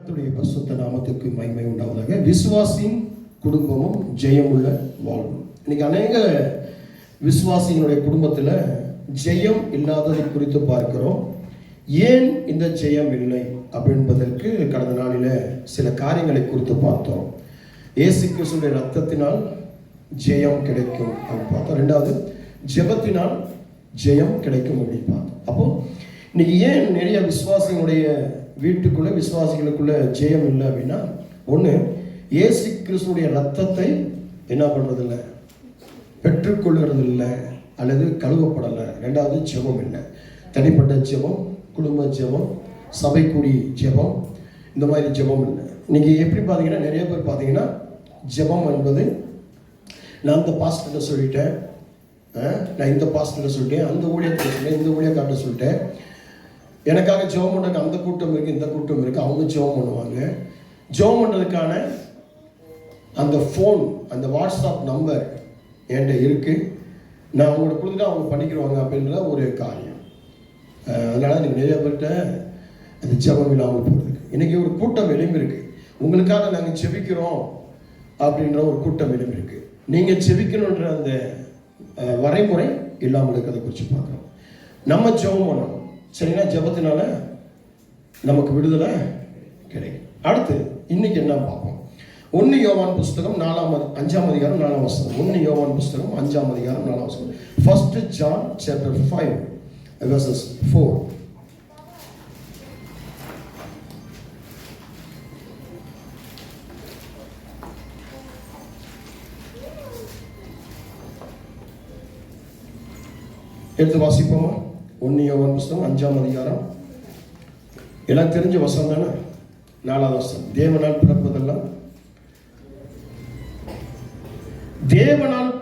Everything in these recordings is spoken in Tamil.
பரிசுத்த நாமத்திற்கு மகிமை உண்டாவதாக. விசுவாசியின் குடும்பமும் ஜெயமுள்ள வாழ்வு. இன்னைக்கு அநேக விசுவாசிகளுடைய குடும்பத்தில் ஜெயம் இல்லாததை குறித்து பார்க்கிறோம். ஏன் இந்த ஜெயம் இல்லை அப்படின்பதற்கு கடந்த நாளில் சில காரியங்களை குறித்து பார்த்தோம். இயேசு கிறிஸ்துவின் ரத்தத்தினால் ஜெயம் கிடைக்கும் அப்படின்னு பார்த்தோம். ரெண்டாவது, ஜெபத்தினால் ஜெயம் கிடைக்கும் அப்படின்னு பார்த்தோம். அப்போ இன்னைக்கு ஏன் நிறைய விசுவாசிகளுடைய வீட்டுக்குள்ள விசுவாசிகளுக்குள்ள ஜெயம் இல்லை அப்படின்னா, ஒன்று, இயேசு கிறிஸ்துடைய ரத்தத்தை என்ன பண்ணுறதில்லை, பெற்றுக்கொள்கிறது இல்லை அல்லது கழுவப்படலை. ரெண்டாவது, ஜெபம் இல்லை. தனிப்பட்ட ஜெபம், குடும்ப ஜெபம், சபைக்குடி ஜெபம், இந்த மாதிரி ஜெபம் இல்லை. இன்னைக்கு எப்படி பார்த்தீங்கன்னா, நிறைய பேர் பார்த்தீங்கன்னா ஜெபம் என்பது நான் அந்த பாஸ்டர்கிட்ட சொல்லிட்டேன், நான் இந்த பாஸ்டர்கிட்ட சொல்லிட்டேன், அந்த ஊழியத்தை சொல்லிட்டேன், இந்த ஊழியக்கார்ட்ட சொல்லிட்டேன், எனக்காக ஜெபம் பண்ணுறதுக்கு அந்த கூட்டம் இருக்குது, இந்த கூட்டம் இருக்குது, அவங்க ஜெபம் பண்ணுவாங்க. ஜெபம் பண்ணுறதுக்கான அந்த ஃபோன், அந்த வாட்ஸ்அப் நம்பர் என்கிட்ட இருக்குது, நான் அவங்கள்ட்ட கொடுத்துட்டு அவங்க பண்ணிக்கிடுவாங்க அப்படின்ற ஒரு காரியம். அதனால் நீங்கள் நிறைய பேர்கிட்ட அந்த ஜெபம் இல்லாமல் போகிறதுக்கு இன்றைக்கி ஒரு கூட்டம் எழும்பியிருக்கு. உங்களுக்காக நாங்கள் ஜெபிக்கிறோம் அப்படின்ற ஒரு கூட்டம் எழும்பியிருக்கு. நீங்கள் ஜெபிக்கணுன்ற அந்த வரைமுறை இல்லாமல் இருக்கிறத குறித்து பார்க்குறோம். நம்ம ஜெபம் பண்ணணும், சரிங்களா? ஜெபத்தினால நமக்கு விடுதலை கிடைக்கும். அடுத்து இன்னைக்கு என்ன பார்ப்போம்? 1 யோவான் புஸ்தகம் 5ஆம் அதிகாரம் 4ஆம் வசனம். 1 யோவான் புஸ்தகம் 5ஆம் அதிகாரம் 4ஆம் வசனம். 1 John chapter 5 verses 4. எடுத்து வாசிப்போமா? 1 யோவான் புஸ்தகம் 5ஆம் அதிகாரம். எல்லாம் தெரிஞ்ச வசனம் தானே? 4ஆவது வசனம். தேவனால்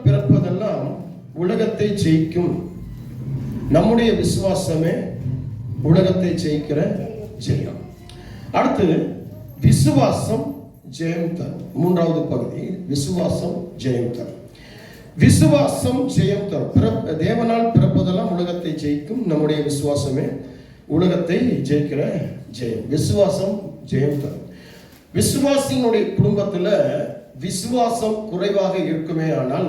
பிறப்பதெல்லாம் உலகத்தை ஜெயிக்கும். நம்முடைய விசுவாசமே உலகத்தை ஜெயிக்கிற ஜெயம். அடுத்து, விசுவாசம் ஜெயம் தரும். 3வது பகுதி, விசுவாசம் ஜெயம் தரும். விசுவாசம் ஜெயம் தரும். தேவனால் பிறப்பதெல்லாம் உலகத்தை ஜெயிக்கும். நம்முடைய விசுவாசமே உலகத்தை ஜெயிக்கிற ஜெயம். விசுவாசம் ஜெயம் தரும். விசுவாசியினுடைய குடும்பத்தில் விசுவாசம் குறைவாக இருக்குமே ஆனால்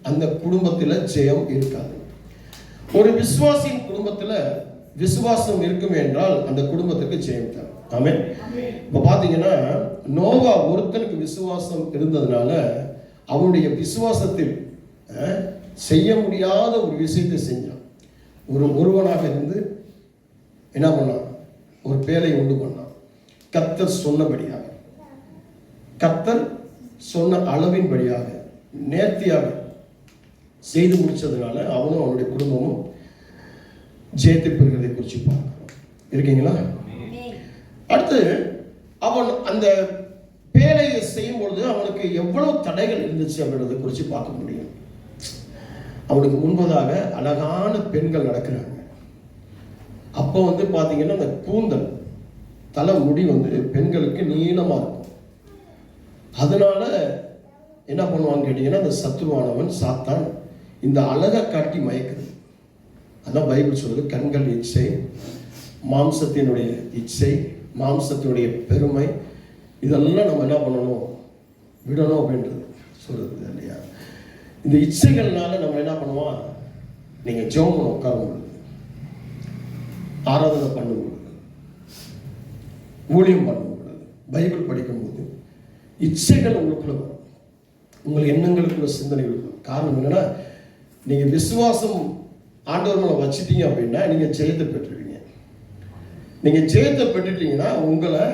அந்த குடும்பத்தில் ஜெயம் இருக்காது. ஒரு விசுவாசியின் குடும்பத்தில் விசுவாசம் இருக்குமே என்றால் அந்த குடும்பத்துக்கு ஜெயம் தரும். ஆமென். இப்போ பார்த்தீங்கன்னா, நோவா ஒருத்தனுக்கு விசுவாசம் இருந்ததுனால அவனுடைய விசுவாசத்தில் செய்ய முடியாத ஒரு விஷயத்தை செஞ்சான். ஒருவனாக இருந்து என்ன பண்ணான்? ஒரு பேழை உண்டு பண்ணான். கர்த்தர் சொன்னபடியாக, கர்த்தர் சொன்ன அளவின்படியாக நேர்த்தியாக செய்து முடிச்சதுனால அவனும் அவனுடைய குடும்பமும் ஜெயத்தை பெறுகிறதை குறித்து பார்க்கிறோம். இருக்கீங்களா? அடுத்து, அவன் அந்த பேழையை செய்யும் பொழுது அவனுக்கு எவ்வளவு தடைகள் இருந்துச்சு அப்படின்றத குறித்து பார்க்க முடியும். அவனுக்கு முன்பதாக அழகான பெண்கள் நடக்கிறாங்க. அப்போ பார்த்தீங்கன்னா, அந்த கூந்தல் தலை முடி பெண்களுக்கு நீளமாக இருக்கும். அதனால என்ன பண்ணுவான்னு கேட்டீங்கன்னா, அந்த சத்துருவானவன் சாத்தான் இந்த அழகை காட்டி மயக்குது. அதான் பைபிள் சொல்லுது, கண்கள் இச்சை, மாம்சத்தினுடைய இச்சை, மாம்சத்தினுடைய பெருமை, இதெல்லாம் நம்ம என்ன பண்ணணும், விடணும் அப்படின்றது சொல்றது இல்லையா? இந்த இச்சைகள்னால நம்ம என்ன பண்ணுவோம்? நீங்கள் ஜெபம் உட்காரும் பொழுது, ஆராதனை பண்ணும் பொழுது, ஊழியம் பண்ணும் பொழுது, பைபிள் படிக்கும்போது இச்சைகள் உங்களுக்குள்ள வரும். உங்கள் எண்ணங்களுக்குள்ள சிந்தனைகள் வரும். காரணம் என்னன்னா, நீங்கள் விசுவாசம் ஆண்டவர் மேலே வச்சுட்டீங்க அப்படின்னா நீங்கள் ஜெயத்தை பெற்றுவீங்க. நீங்கள் ஜெயத்தை பெற்றுட்டீங்கன்னா உங்களை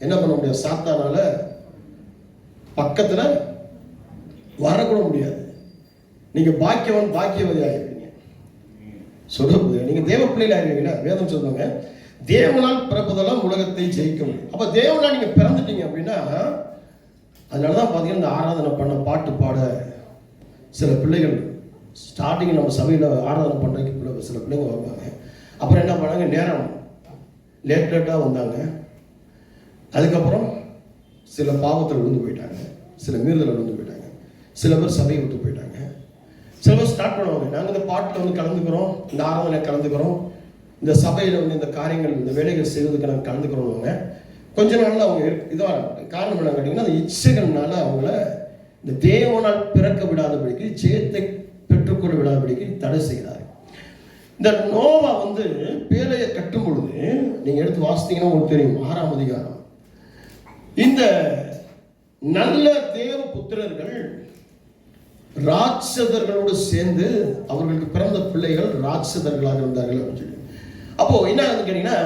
என்ன பண்ண முடியாது? சாத்தானால பக்கத்தில் வரக்கூட முடியாது. நீங்கள் பாக்கியவதி ஆகிடுவீங்க. சொல்ல நீங்கள் தேவ பிள்ளைகள் ஆகிடுவீங்கன்னா வேதம் சொல்லுவாங்க, தேவனால் பிறப்பதெல்லாம் உலகத்தை ஜெயிக்க முடியும். அப்போ தேவனால் நீங்கள் பிறந்துட்டீங்க அப்படின்னா, அதனால தான் பார்த்தீங்கன்னா, இந்த ஆராதனை பண்ண பாட்டு பாட சில பிள்ளைகள் ஸ்டார்டிங் நம்ம சபையில் ஆராதனை பண்ணுறதுக்கு சில பிள்ளைங்க வருவாங்க. அப்புறம் என்ன பண்ணாங்க, நேரம் லேட்டாக வந்தாங்க. அதுக்கப்புறம் சில பாவத்தில் விழுந்து போயிட்டாங்க, சில மீறுதலில் விழுந்து போயிட்டாங்க, சில பேர் சபையை விட்டு போயிட்டாங்க. சில பேர் ஸ்டார்ட் பண்ணுவாங்க, நாங்கள் இந்த பாட்டில் கலந்துக்கிறோம், இந்த ஆராதனை கலந்துக்கிறோம், இந்த சபையில் இந்த காரியங்கள், இந்த வேலைகள் செய்வதற்கு நாங்கள் கலந்துக்கிறோம். கொஞ்ச நாள்ல அவங்க இதாக காரணம் என்ன கேட்டீங்கன்னா, அந்த இச்சைகள்னால அவங்கள இந்த தேவனால் பிறக்க விடாதபடிக்கு, ஜெயத்தை பெற்றுக்கொள்ள விடாதபடிக்கு தடை செய்கிறார். இந்த நோவா வந்து பேழையை கட்டும் பொழுது நீங்க எடுத்து வாசித்தீங்கன்னா உங்களுக்கு தெரியும், 6ஆம் அதிகாரம். இந்த நல்ல தேவ புத்திரர்கள் ராட்சதர்களோடு சேர்ந்து அவர்களுக்கு பிறந்த பிள்ளைகள் ராட்சதர்களாக இருந்தார்கள் அப்படின்னு சொல்லி. அப்போ என்ன கேட்டீங்கன்னா,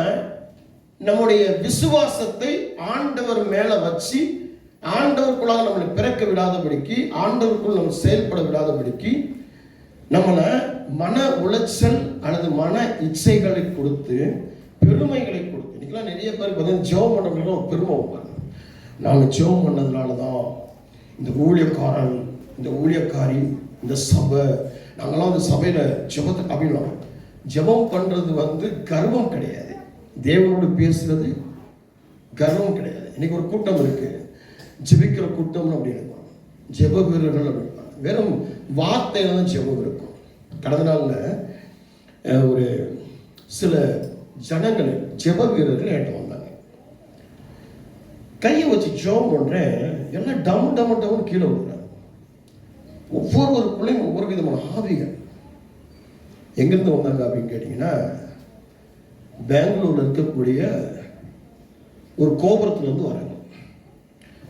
நம்முடைய விசுவாசத்தை ஆண்டவர் மேல வச்சு ஆண்டவருக்குள்ளாக நம்மளை பிறக்க விடாதபடிக்கு, ஆண்டவருக்குள் நம்ம செயல்பட விடாதபடிக்கு நம்மளை மன உளைச்சல் அல்லது மன இச்சைகளை கொடுத்து, பெருமைகளை கொடுத்து. இன்னைக்கெல்லாம் நிறைய பேர் பார்த்தீங்கன்னா ஜெபம் பண்ணுறவங்க ஒரு பெருமை வைப்பாங்க. நாங்கள் ஜெபம் பண்ணதுனால தான் இந்த ஊழியக்காரன், இந்த ஊழியக்காரி, இந்த சபை, நாங்களாம் அந்த சபையில் ஜெபத்தை அப்படின்னு. ஜெபம் பண்ணுறது வந்து கர்வம் கிடையாது, தேவனோடு பேசுறது கர்வம் கிடையாது. இன்னைக்கு ஒரு கூட்டம் இருக்கு, ஜெபிக்கிற கூட்டம் அப்படின்னு, ஜெப வீரர்கள் அப்படின்னு, வெறும் வார்த்தையில தான் ஜெபம் இருக்கும். கடந்த நாளில் ஒரு சில ஜனங்கள் ஜெப வீரர்கள் என்கிட்ட வந்தாங்க. கையை வச்சு ஜெபம் பண்றேன், எல்லாம் டம் டம் டம் கீழே விடுறாங்க. ஒவ்வொருவருக்குள்ளையும் ஒவ்வொரு விதமான ஆவிகள். எங்கிருந்து வந்தாங்க அப்படின்னு கேட்டீங்கன்னா, பெங்களூர்ல இருக்கக்கூடிய ஒரு கோபுரத்துல இருந்து வராங்க.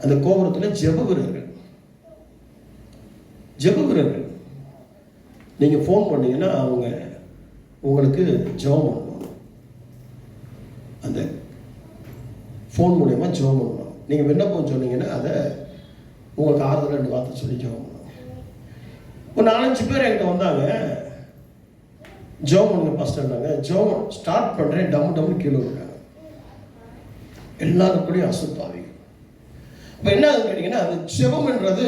அந்த கோபுரத்துல ஜெப வீரர்கள் நீங்க ஃபோன் பண்ணீங்கன்னா அவங்க உங்களுக்கு ஜெபம் பண்ணுவாங்க. அந்த ஃபோன் மூலமா ஜெபம் பண்ணுவாங்க. நீங்க விண்ணப்பம் சொன்னீங்கன்னா அதை உங்களுக்கு ஆறுதல் 2 வார்த்தை சொல்லி ஜெபம் பண்ணுவாங்க. ஒரு 4-5 பேர் என்கிட்ட வந்தாங்க, ஜெபம் பண்ணுங்க பாஸ்டர்னாங்க. ஜெபம் ஸ்டார்ட் பண்றேன், டம் டம் கீழே விடுறாங்க. எல்லாருக்கூடயும் அசுத்தாவி. இப்போ என்ன கேட்டீங்கன்னா, அந்த ஜெபம்ன்றது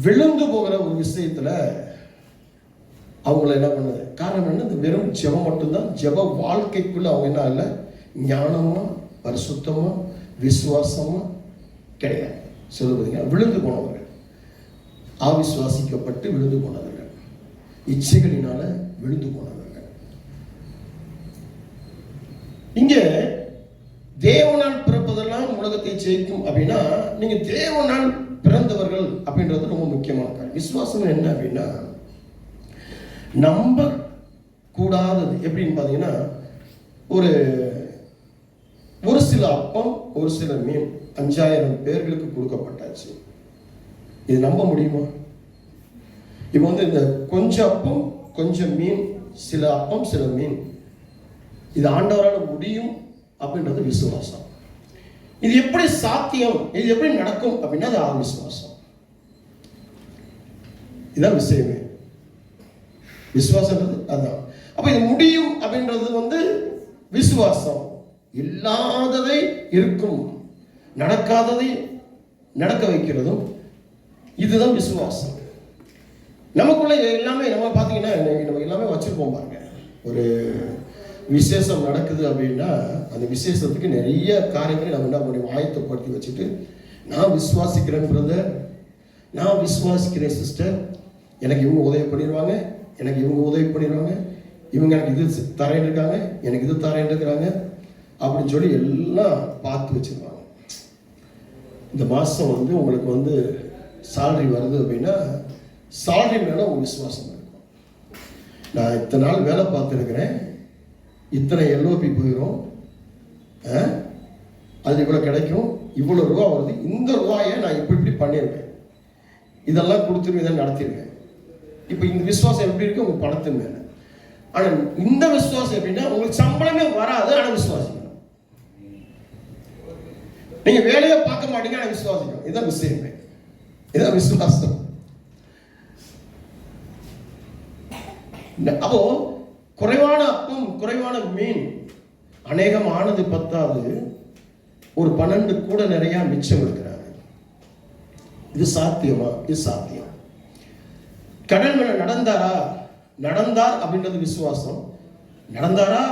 விழுந்து போகிற ஒரு விஷயத்துல அவங்கள என்ன பண்ணுது, காரணம் என்ன, இந்த வெறும் ஜெபம் மட்டும்தான். ஜெப வாழ்க்கைக்குள்ள அவங்க என்ன இல்லை, ஞானமா பரிசுத்தமா விசுவாசமா கிடையாது. சொல்லுவீங்க, விழுந்து போனவர்கள், அவிசுவாசிக்கப்பட்டு விழுந்து போனவர்கள், இச்சைகளினால விழுந்து போனவர்கள். இங்க தேவனால் பிறப்பதெல்லாம் உலகத்தை ஜெயிக்கும் அப்படின்னா, நீங்க தேவனால் பிறந்தவர்கள் அப்படின்றது ரொம்ப முக்கியமான காரியம். விசுவாசம் என்ன அப்படின்னா, நம்ப கூடாதது எப்படின்னு பாத்தீங்கன்னா, ஒரு சில அப்பம், ஒரு சில மீன் 5000 பேர்களுக்கு கொடுக்கப்பட்டாச்சு. இது நம்ப முடியுமா? இப்போ வந்து இந்த கொஞ்சம் அப்பம் கொஞ்சம் மீன், சில அப்பம் சில மீன், இது ஆண்டவரால் முடியும் அப்படின்றது விசுவாசம். இது எப்படி சாத்தியம், இது எப்படி நடக்கும் அப்படின்னா அது அவிசுவாசம். இதான் விஷயமே. விசுவாசம்ன்றது அதுதான். அப்ப இது முடியும் அப்படின்றது வந்து விசுவாசம். இல்லாததை இருக்கும், நடக்காததை நடக்க வைக்கிறதும் இதுதான் விசுவாசம். நமக்குள்ள எல்லாமே நம்ம பார்த்தீங்கன்னா, நம்ம எல்லாமே வச்சிருப்போம் பாருங்க. ஒரு விசேஷம் நடக்குது அப்படின்னா அந்த விசேஷத்துக்கு நிறைய காரியங்களை நம்ம என்ன பண்ணி ஆயத்தப்படுத்தி வச்சுட்டு, நான் விசுவாசிக்கிறேன் பிரதர், நான் விசுவாசிக்கிறேன் சிஸ்டர், எனக்கு இவங்க உதவி பண்ணிடுவாங்க, எனக்கு இவங்க உதவி பண்ணிடுவாங்க, இவங்க எனக்கு இது தரேன் இருக்காங்க, எனக்கு இது தரேன் இருக்கிறாங்க அப்படின்னு சொல்லி எல்லாம் பார்த்து வச்சிருவாங்க. இந்த மாதம் வந்து உங்களுக்கு வந்து சாலரி வருது அப்படின்னா சாலரி மேலே உங்க விசுவாசம் இருக்கும். நான் இத்தனை நாள் வேலை பார்த்துருக்கிறேன், இத்தனை எல்ஓபி போயிடும், அது இவ்வளோ கிடைக்கும், இவ்வளோ ரூபா வருது, இந்த ரூபாயை நான் இப்படி பண்ணியிருக்கேன், இதெல்லாம் கொடுத்துருவேன், இதை நடத்திருக்கேன். இப்போ இந்த விசுவாசம் எப்படி இருக்கு உங்க பணத்தின் மேல. ஆனால் இந்த விசுவாசம் எப்படின்னா, உங்களுக்கு சம்பளமே வராது, ஆனால் விசுவாசிக்கணும். நீங்க வேலையை பார்க்க மாட்டீங்க, ஆனால் விசுவாசிக்கணும். இதுதான் விஷயமே, இதுதான் விசுவாசம். அப்போ குறைவான அப்பம் குறைவான மீன் அநேகம் ஆனது பத்தாது, ஒரு 12 கூட நிறைய மிச்சம் இருக்கிறாங்க. இது சாத்தியமா? இது சாத்தியம். கடல் மேல நடந்தார் அப்படின்றது விசுவாசம், நடந்தாரா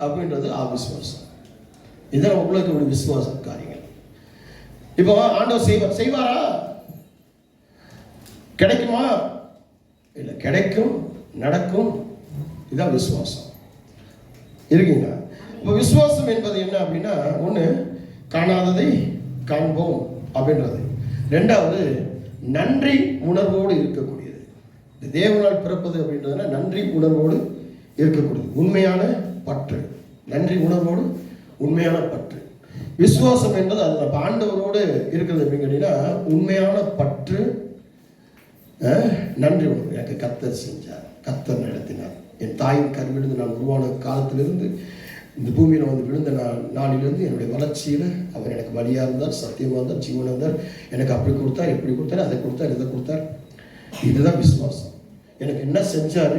அப்படின்றது அவிசுவாசம். இதான் உங்களுக்கு ஒரு விசுவாச காரியங்கள். இப்போ ஆண்டவர் செய்வாரா? கிடைக்குமா? இல்லை, கிடைக்கும், நடக்கும். இதுதான் விசுவாசம். இருக்கீங்களா? இப்போ விசுவாசம் என்பது என்ன அப்படின்னா, ஒன்று காணாததை காண்போம் அப்படின்றது. ரெண்டாவது நன்றி உணர்வோடு இருக்கக்கூடியது. தேவனால் பிறப்பது அப்படின்றதுனா நன்றி உணர்வோடு இருக்கக்கூடியது. உண்மையான பற்று, நன்றி உணர்வோடு உண்மையான பற்று. விசுவாசம் என்பது அது ஆண்டவரோடு இருக்கிறது அப்படின்னு கேட்டீங்கன்னா, உண்மையான பற்று, நன்றி உணர்வு. எனக்கு கர்த்தர் செஞ்சார், கர்த்தர் நடத்தினார். என் தாயின் கருவிலிருந்து நான் உருவான காலத்திலிருந்து இந்த பூமியில் வந்து விழுந்த நாளிலிருந்து என்னுடைய வளர்ச்சியில் அவர் எனக்கு வழியாக இருந்தார், சத்தியமாக இருந்தார், ஜீவனாக இருந்தார். எனக்கு அப்படி கொடுத்தார், எப்படி கொடுத்தார், அதை கொடுத்தார், இதை கொடுத்தார். இதுதான் விசுவாசம். எனக்கு என்ன செஞ்சார்,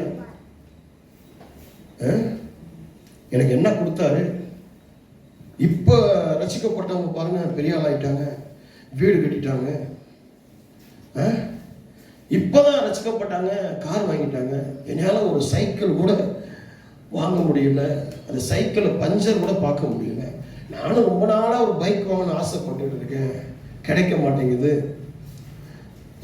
எனக்கு என்ன கொடுத்தாரு. இப்போ ரசிக்கப்பட்டவங்க பாருங்க, பெரிய ஆள் ஆயிட்டாங்க, வீடு கட்டிட்டாங்க. இப்போதான் ரசிக்கப்பட்டாங்க, கார் வாங்கிட்டாங்க. என்னால் ஒரு சைக்கிள் கூட வாங்க முடியல, அந்த சைக்கிளை பஞ்சர் கூட பார்க்க முடியல. நானும் ரொம்ப நாளாக ஒரு பைக் வாங்கணும்னு ஆசைப்பட்டு இருக்கேன், கிடைக்க மாட்டேங்குது.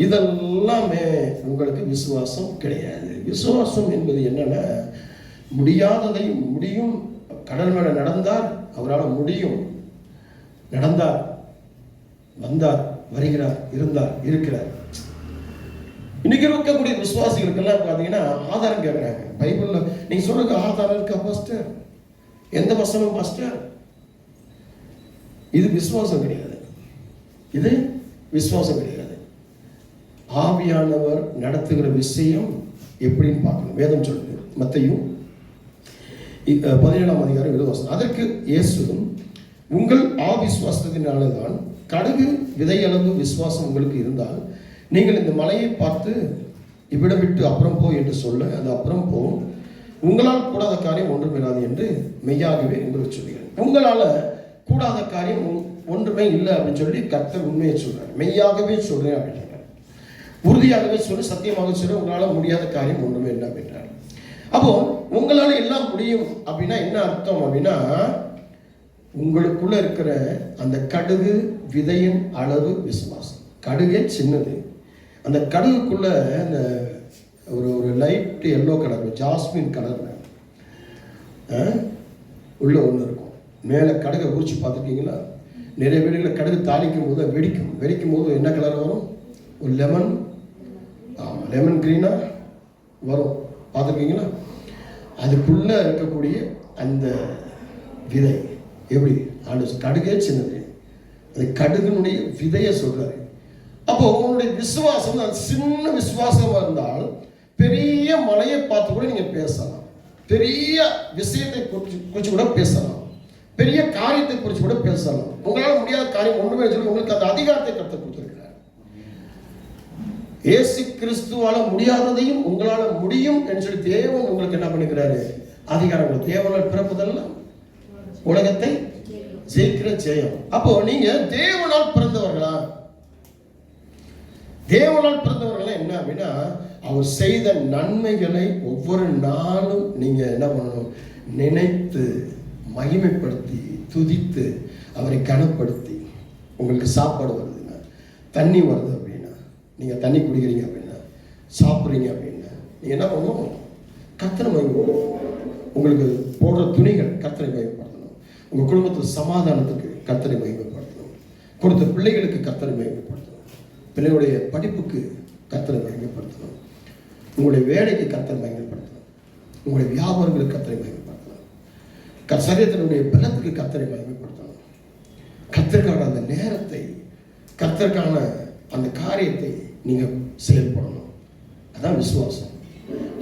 இதெல்லாமே உங்களுக்கு விசுவாசம் கிடையாது. விசுவாசம் என்பது என்னன்னா, முடியாததை முடியும். கடல் மேலே நடந்தார், அவரால் முடியும். நடந்தார், வந்தார், வருகிறார், இருந்தார், இருக்கிறார். இன்னைக்கு இருக்கக்கூடிய விசுவாசிகளுக்கெல்லாம் பார்த்தீங்கன்னா ஆதாரம் கேட்குறாங்க. பைபிளில் நீங்கள் சொல்லுங்க, ஆதாரம் இருக்கா பாஸ்டர்? எந்த வசனம் பாஸ்டர்? இது விசுவாசம் கிடையாது. இது விசுவாசம் கிடையாது. ஆவியானவர் நடத்துகிற விஷயம் எப்படின்னு பார்க்கணும். வேதம் சொல்லுது, மத்தேயு 17ஆம் அதிகாரம் 20 வசனம். அதற்கு இயேசுவும், உங்கள் அவிசுவாசத்தினால்தான், கடுகு விதையளவு விசுவாசம் உங்களுக்கு இருந்தால் நீங்கள் இந்த மலையை பார்த்து இவ்விடம் விட்டு அப்புறம் போ என்று சொல்ல அது அப்புறம் போகும். உங்களால் கூடாத காரியம் ஒன்றுமில்லாது என்று மெய்யாகவே உங்களுக்கு சொல்கிறேன். உங்களால் கூடாத காரியம் ஒன்றுமே இல்லை அப்படின்னு சொல்லி கர்த்தர் உண்மையை சொல்றார். மெய்யாகவே சொல்றேன் அப்படின்னு சொல்றார். உறுதியாகவே சொல்லி, சத்தியமாக சொல்லி, உங்களால் முடியாத காரியம் ஒன்றுமே இல்லை அப்படின்றார். அப்போ உங்களால் எல்லாம் முடியும் அப்படின்னா என்ன அர்த்தம் அப்படின்னா, உங்களுக்குள்ள இருக்கிற அந்த கடுகு விதையின் அளவு விசுவாசம். கடுகே சின்னது, அந்த கடுகுக்குள்ள அந்த ஒரு light yellow colour, jasmine colour உள்ள ஒன்று இருக்கும். மேலே கடுகை உரிச்சு பார்த்துருக்கீங்களா? நிறைய வீடுகளில் கடுகு தாளிக்கும் போது வெடிக்கும். வெடிக்கும் போது என்ன கலர் வரும்? ஒரு லெமன், லெமன் கிரீனா வரும். பார்த்துருக்கீங்களா? அதுக்குள்ள இருக்கக்கூடிய அந்த விதை எப்படி? கடுகே சின்னது, அந்த கடுகுனுடைய விதையை சொல்றாரு. அப்போ உங்களுடைய விசுவாசம் அந்த சின்ன விசுவாசமா இருந்தால் பெரிய மலையை பார்த்து கூட நீங்க பேசலாம், பெரிய விஷயத்தை குறித்து கூட பேசலாம், பெரிய காரியத்தை குறித்து கூட பேசலாம். உங்களால் முடியாத காரியம் ஒன்றுமே சொல்லி உங்களுக்கு அந்த அதிகாரத்தை கற்றுக் கொடுத்திருக்கிறார். இயேசு கிறிஸ்துவால முடியாததையும் உங்களால முடியும் என்று சொல்லி தேவன் உங்களுக்கு என்ன பண்ணிக்கிறாரு? அதிகாரம். தேவனால் பிறப்பதெல்லாம் உலகத்தை ஜெயிக்கிற ஜெயம். அப்போ நீங்க தேவனால் பிறந்தவர்களா? தேவனால் பிறந்தவர்கள் என்ன அப்படின்னா, அவர் செய்த நன்மைகளை ஒவ்வொரு நாளும் நீங்க என்ன பண்ணணும்? நினைத்து மகிமைப்படுத்தி துதித்து அவரை கனப்படுத்தி. உங்களுக்கு சாப்பாடு வருதுன்னா, தண்ணி வருது அப்படின்னா, நீங்க தண்ணி குடிக்கிறீங்க அப்படின்னா, சாப்பிட்றீங்க அப்படின்னா, நீங்க என்ன பண்ணணும்? கர்த்தரை மகிமைப்படுத்தணும். உங்களுக்கு போடுற துணிகள் கர்த்தரை மகிமைப்படுத்தணும். உங்க குடும்பத்தில் சமாதானத்துக்கு கர்த்தரை மகிமைப்படுத்தணும். கொடுத்த பிள்ளைகளுக்கு கர்த்தரை மகிமைப்படுத்தணும். பிள்ளைகளுடைய படிப்புக்கு கர்த்தரை மகிமைப்படுத்தணும். உங்களுடைய வேலைக்கு கர்த்தரை மகிமைப்படுத்தணும். உங்களுடைய வியாபாரங்களுக்கு கர்த்தரை மகிமைப்படுத்தணும். சரீரத்தினுடைய பலத்துக்கு கர்த்தரை மகிமைப்படுத்தணும். கர்த்தருக்கான அந்த நேரத்தை, கர்த்தருக்கான அந்த காரியத்தை நீங்க செயல்படணும். அதான் விசுவாசம்.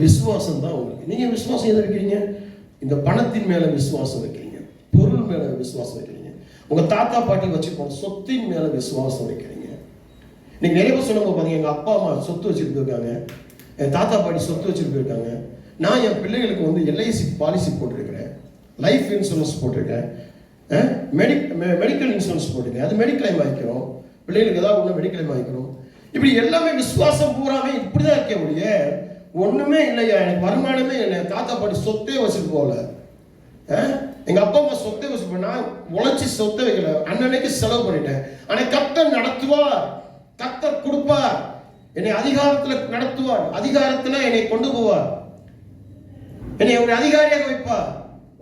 விசுவாசம் தான் உங்களுக்கு. நீங்க விசுவாசம் எதை வைக்கிறீங்க? இந்த பணத்தின் மேல விசுவாசம் வைக்கிறீங்க, பொருள் மேல விசுவாசம் வைக்கிறீங்க, உங்க தாத்தா பாட்டி வச்சிருப்பாங்க சொத்தின் மேல விசுவாசம் வைக்கிறீங்க. நீங்க நிறைய பேர் சொல்லும்போது பாத்தீங்க, எங்க அப்பா அம்மா சொத்து வச்சுட்டு போயிருக்காங்க, என் தாத்தா பாட்டி சொத்து வச்சுட்டு போயிருக்காங்க. நான் என் பிள்ளைகளுக்கு வந்து எல்ஐசி பாலிசி போட்டிருக்கிறேன், லைஃப் இன்சூரன்ஸ் போட்டிருக்கேன், மெடிக்கல் இன்சூரன்ஸ் போட்டிருக்கேன். அது மெடிக்ளைம் வாங்கிக்கிறோம், பிள்ளைகளுக்கு ஏதாவது ஒன்று மெடிக்ளைம் வாங்கிக்கிறோம். இப்படி எல்லாமே விசுவாசம் பூராமே இப்படிதான் இருக்க முடியும். ஒண்ணுமே இல்லையா, எனக்கு வருமானமே இல்லை, தாத்தா பாட்டி சொத்தே வச்சுட்டு போகல, எங்க அப்பா அம்மா சொத்தை வச்சுட்டு, நான் உழைச்சி சொத்தை வைக்கல, அன்னன்னைக்கு செலவு பண்ணிட்டேன். ஆனா கர்த்தர் நடத்துவார், கர்த்தர் கொடுப்பார், என்னை அதிகாரத்துல நடத்துவார், அதிகாரத்துல என்னை கொண்டு போவார், என்னை ஒரு அதிகாரியாக வைப்பார்.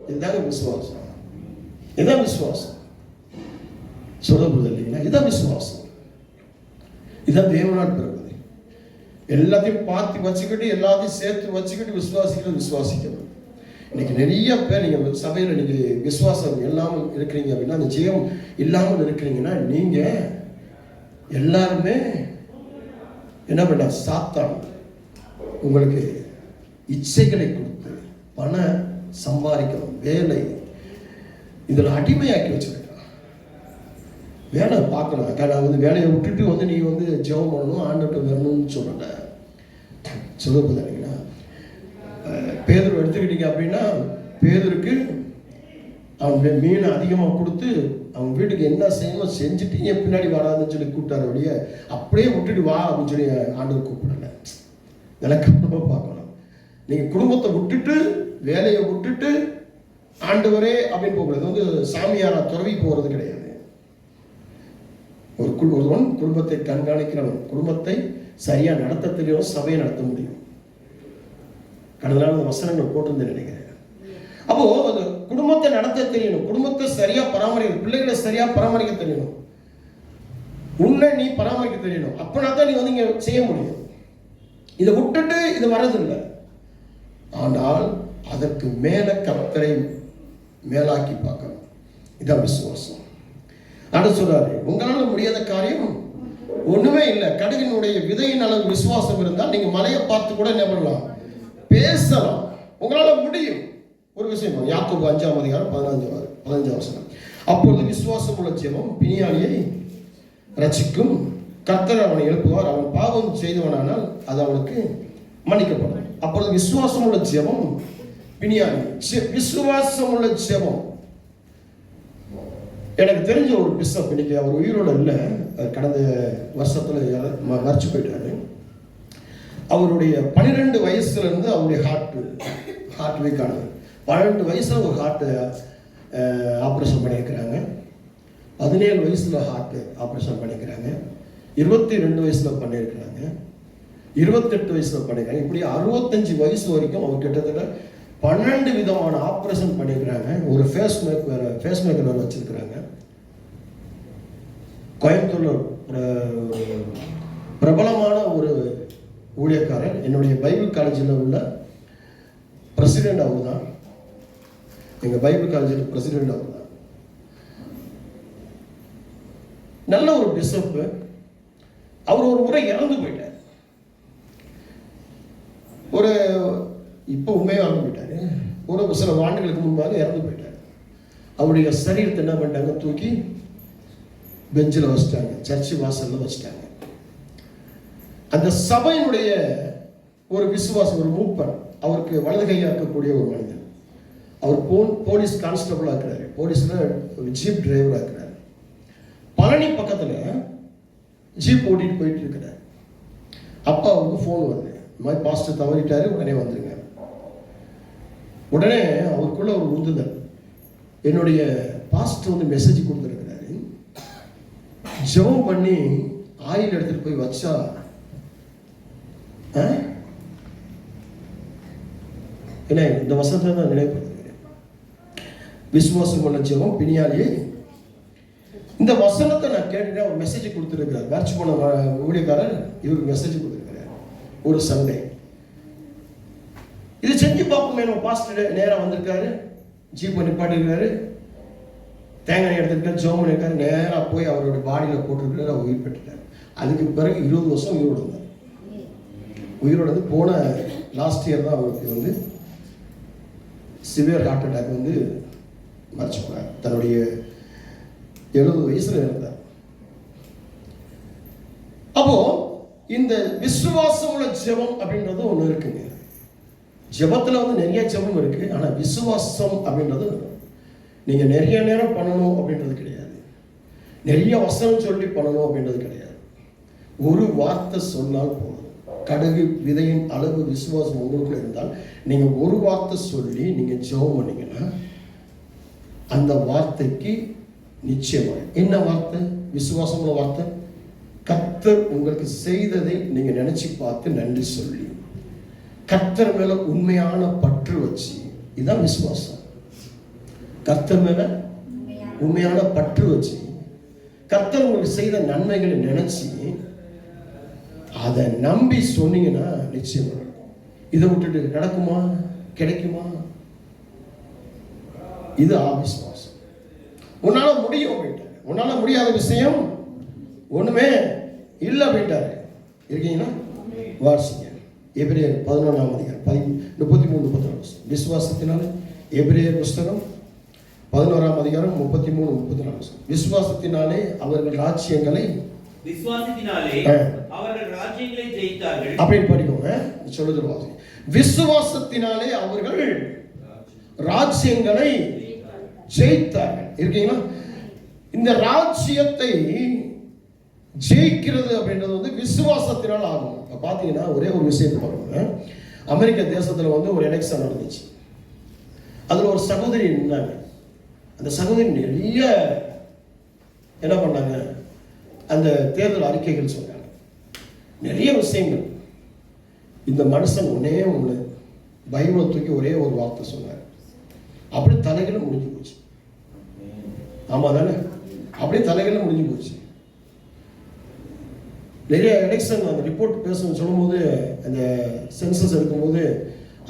இதுதாங்க விசுவாசம். இதான் விசுவாசம். சொல்லுறது இல்லைங்களா? இதான் விசுவாசம். இதான் தேவனால் பிறகுது. எல்லாத்தையும் பார்த்து வச்சுக்கிட்டு எல்லாத்தையும் சேர்த்து வச்சுக்கிட்டு விசுவாசிக்கணும். இன்னைக்கு நிறைய பேர் நீங்க சபையில் நீங்க விசுவாசம் இல்லாமல் இருக்கிறீங்க அப்படின்னா, அந்த ஜெயம் இல்லாமல் இருக்கிறீங்கன்னா, நீங்க எல்லாருமே என்ன பண்ண, சாத்தான் உங்களுக்கு இச்சைகளை கொடுத்து பண சம்பாதிக்கணும், வேலை இதில் அடிமையாக்கி வச்சிருக்கான். வேலை பார்க்கணும். நான் வந்து வேலையை விட்டுட்டு நீ ஜெபம் பண்ணணும், ஆண்டவர்கிட்ட வரணும்னு சொல்லலை. சொல்லுவது இல்லைங்களா? பேதுரு எடுத்துக்கிட்டீங்க அப்படின்னா, பேதுருக்கு அவன் மீனை அதிகமாக கொடுத்து அவன் வீட்டுக்கு என்ன செய்யணும் செஞ்சுட்டீங்க, பின்னாடி வராதுன்னு சொல்லி கூப்பிட்டாரு. அப்படியே அப்படியே விட்டுட்டு வா அப்படின்னு சொல்லி ஆண்டவர் கூப்பிடலை. விளக்கமாக பார்க்கணும். நீங்கள் குடும்பத்தை விட்டுட்டு வேலையை விட்டுட்டு ஆண்டவரே அப்படின்னு போகிறது சாமியாரா துறவி போகிறது கிடையாது. ஒருவன் குடும்பத்தை கண்காணிக்கிறவன் குடும்பத்தை சரியா நடத்த தெரியும், சபையை நடத்த முடியும். கடந்த நாள் அந்த வசனங்கள் போட்டிருந்து நினைக்கிறேன். அப்போ அது குடும்பத்தை நடத்த தெரியணும், குடும்பத்தை சரியா பராமரிக்கணும், பிள்ளைகளை சரியா பராமரிக்க தெரியணும், உன்னை நீ பராமரிக்க தெரியணும். அப்பனா தான் நீ இங்க செய்ய முடியும். இதை விட்டுட்டு இது வரதில்லை. ஆனால் அதற்கு மேல கர்த்தரை மேலாக்கி பார்க்கணும். இதான் விசுவாசம். அடுத்து சொல்றாரு, உங்களால முடியாத காரியம் ஒண்ணுமே இல்லை. கடுகினுடைய விதையின் அளவு விசுவாசம் இருந்தால் நீங்க மலையை பார்த்து கூட என்ன பண்ணலாம், பேசலாம். உங்களால முடியும். ஒரு விஷயம் யாக்கோபு 5ஆம் அதிகாரம் 15ஆம் வசனம். அப்பொழுது விசுவாசம் உள்ள ஜெபம் பிணியாளியை ரட்சிக்கும், கர்த்தர் அவனை எழுப்புவார், அவன் பாவம் செய்தவனானால் அது அவனுக்கு மன்னிக்கப்படும். அப்பொழுது விசுவாசம் உள்ள ஜெபம் பிணியாளி. விசுவாசம் உள்ள ஜெபம். எனக்கு தெரிஞ்ச ஒரு பிஷப், இன்னைக்கு அவர் உயிரோட இல்லை, கடந்த வருஷத்துல மறைச்சு போயிட்டாரு. அவருடைய 12 வயசுல இருந்து அவருடைய ஹார்ட் வீக் ஆனது. 12 வயசுல ஒரு ஹார்ட் ஆப்ரேஷன் பண்ணியிருக்கிறாங்க. 17 வயசுல ஹார்ட் ஆப்ரேஷன் பண்ணியிருக்கிறாங்க. 22 வயசுல பண்ணியிருக்கிறாங்க. 28 வயசுல பண்ணியிருக்காங்க. இப்படி 65 வயசு வரைக்கும் அவர் கிட்டத்தட்ட 12 விதமான ஆப்ரேஷன் பண்ணியிருக்கிறாங்க. ஒரு ஃபேஸ் மேக்கர் வேறு வச்சிருக்கிறாங்க. கோயம்புத்தூர்ல பிரபலமான ஒரு ஊழியக்காரர், என்னுடைய பைபிள் காலேஜில் உள்ள பிரசிடென்ட் அவர் தான். எங்கள் பைபிள் காலேஜில் பிரசிடென்ட் அவர் தான். நல்ல ஒரு பிஷப். அவர் ஒரு முறை இறந்து போயிட்டார். இப்போ உண்மையாக இறந்து போயிட்டாரு. ஒரு சில ஆண்டுகளுக்கு முன்பாக இறந்து போயிட்டார். அவருடைய சரீரத்தை என்ன பண்ணிட்டாங்க, தூக்கி பெஞ்சில் வச்சுட்டாங்க, சர்ச்சு வாசல்ல வச்சுட்டாங்க. அந்த சபையினுடைய ஒரு விசுவாசம், ஒரு மூப்பர், அவருக்கு வலது கையா இருக்கக்கூடிய ஒரு மனிதன். அவர் போலீஸ் கான்ஸ்டபிளா இருக்கிறாரு, போலீஸ்ல ஜீப் டிரைவரா இருக்கிறாரு. பழனி பக்கத்துல ஜீப் ஓட்டிட்டு போயிட்டு இருக்கிறார். அப்பா அவருக்கு ஃபோன் வருது, இந்த மாதிரி பாஸ்டர் தவறிட்டாரு, உடனே வந்துருங்க. உடனே அவருக்குள்ள ஒரு உந்துதல், என்னுடைய பாஸ்டர் மெசேஜ் கொடுத்துருக்கிறாரு, ஜெபம் பண்ணி ஆயில் எடுத்துட்டு போய் வச்சா என்ன, இந்த வசனத்தை தான் நினைப்படுத்துகிறேன். விசுவாசம் உள்ள ஜெபம் பிணியாளியை. இந்த வசனத்தை நான் கேட்டுட்டேன். ஒரு மெசேஜ் கொடுத்துருக்கிறார், வரைச்சு போன ஊழியக்காரர் இவருக்கு மெசேஜ் கொடுத்துருக்கிறார். ஒரு சண்டே இது செஞ்சு பார்ப்போமே. நம்ம பாஸ்டர் நேராக வந்திருக்காரு, ஜீப் நிப்பாட்டிருக்காரு, தேங்காய் எடுத்துக்கிட்டார், ஜெபம் பண்ணியிருக்காரு. நேராக போய் அவருடைய பாடியில் போட்டிருக்கிறார். அவர் உயிர் பெற்றுட்டார். அதுக்கு பிறகு 20 வருஷம் உயிரோடு இருந்தார். உயிரோடு வந்து போன லாஸ்ட் இயர் தான் அவருக்கு சிவியர் ஹார்ட் அட்டாக் மறைச்சு போனார். தன்னுடைய 70 வயசுல இருந்தார். அப்போ இந்த விசுவாசம் உள்ள ஜெபம் அப்படின்றது ஒண்ணு இருக்குங்க. ஜெபத்துல நிறைய ஜெபம் இருக்கு. ஆனா விசுவாசம் அப்படின்றது நீங்க நிறைய நேரம் பண்ணணும் அப்படின்றது கிடையாது. நிறைய வசனம் சொல்லி பண்ணணும் அப்படின்றது கிடையாது. ஒரு வார்த்தை சொன்னால் போதும். கடுகு விதையின் அளவு விசுவாசம் உங்களுக்குள்ள இருந்தால் நீங்க ஒரு வார்த்தை சொல்லி நீங்க ஜெபம் பண்ணீங்கன்னா அந்த வார்த்தைக்கு நிச்சயமாக என்ன வார்த்தை, விசுவாசம் உள்ள வார்த்தை, கர்த்தர் உங்களுக்கு செய்ததை நீங்க நினைச்சு பார்த்து நன்றி சொல்லி கர்த்தர் மேல உண்மையான பற்று வச்சு, இதுதான் விசுவாசம். கர்த்தர் மேல உண்மையான பற்று வச்சு கர்த்தர் உங்களுக்கு செய்த நன்மைகளை நினைச்சு அதை நம்பி சொன்னீங்கன்னா நிச்சயம் நடக்கும். இதை விட்டுட்டு நடக்குமா, கிடைக்குமா? இது அவிசுவாசம். உன்னால முடியும் அப்படின்ட்டாரு. உன்னால முடியாத விஷயம் ஒண்ணுமே இல்லை அப்படின்ட்டாரு. இருக்கீங்கன்னா வாசிங்க. எபிரேயர் 11ஆம் அதிகாரம் 33-34. விசுவாசத்தினாலே, எபிரேயர் புஸ்தகம் 11ஆம் அதிகாரம் 33-34. விசுவாசத்தினாலே அவர்கள் ராஜ்யங்களை அப்படின்னு படிக்கோங்க. சொல்லுது வாசி. விசுவாசத்தினாலே அவர்கள் ராஜ்யங்களை ஜெயித்தார்கள். இருக்கீங்களா? இந்த ராஜ்யத்தை ஜெயிக்கிறது அப்படின்றது வந்து விசுவாசத்தினால் ஆகும். பார்த்தீங்கன்னா ஒரே ஒரு விஷயத்தை பார்க்கணுங்க. அமெரிக்க தேசத்தில் வந்து ஒரு எலெக்ஷன் நடந்துச்சு. அதில் ஒரு சகோதரி இருந்தாங்க. அந்த சகோதரி நிறைய என்ன பண்ணாங்க, அந்த தேர்தல் அறிக்கைகள் சொன்னாங்க, நிறைய விஷயங்கள். இந்த மனுஷன் ஒன்னே ஒன்று பைபிளை தூக்கி ஒரே ஒரு வார்த்தை சொன்னார். அப்படி தலைகளை முடிஞ்சு போச்சு. ஆமா தானே? அப்படியே தலைகளை முடிஞ்சு போச்சு. நிறைய எலெக்ஷன் அந்த ரிப்போர்ட் பேசணும்னு சொல்லும்போது, அந்த சென்சஸ் எடுக்கும்போது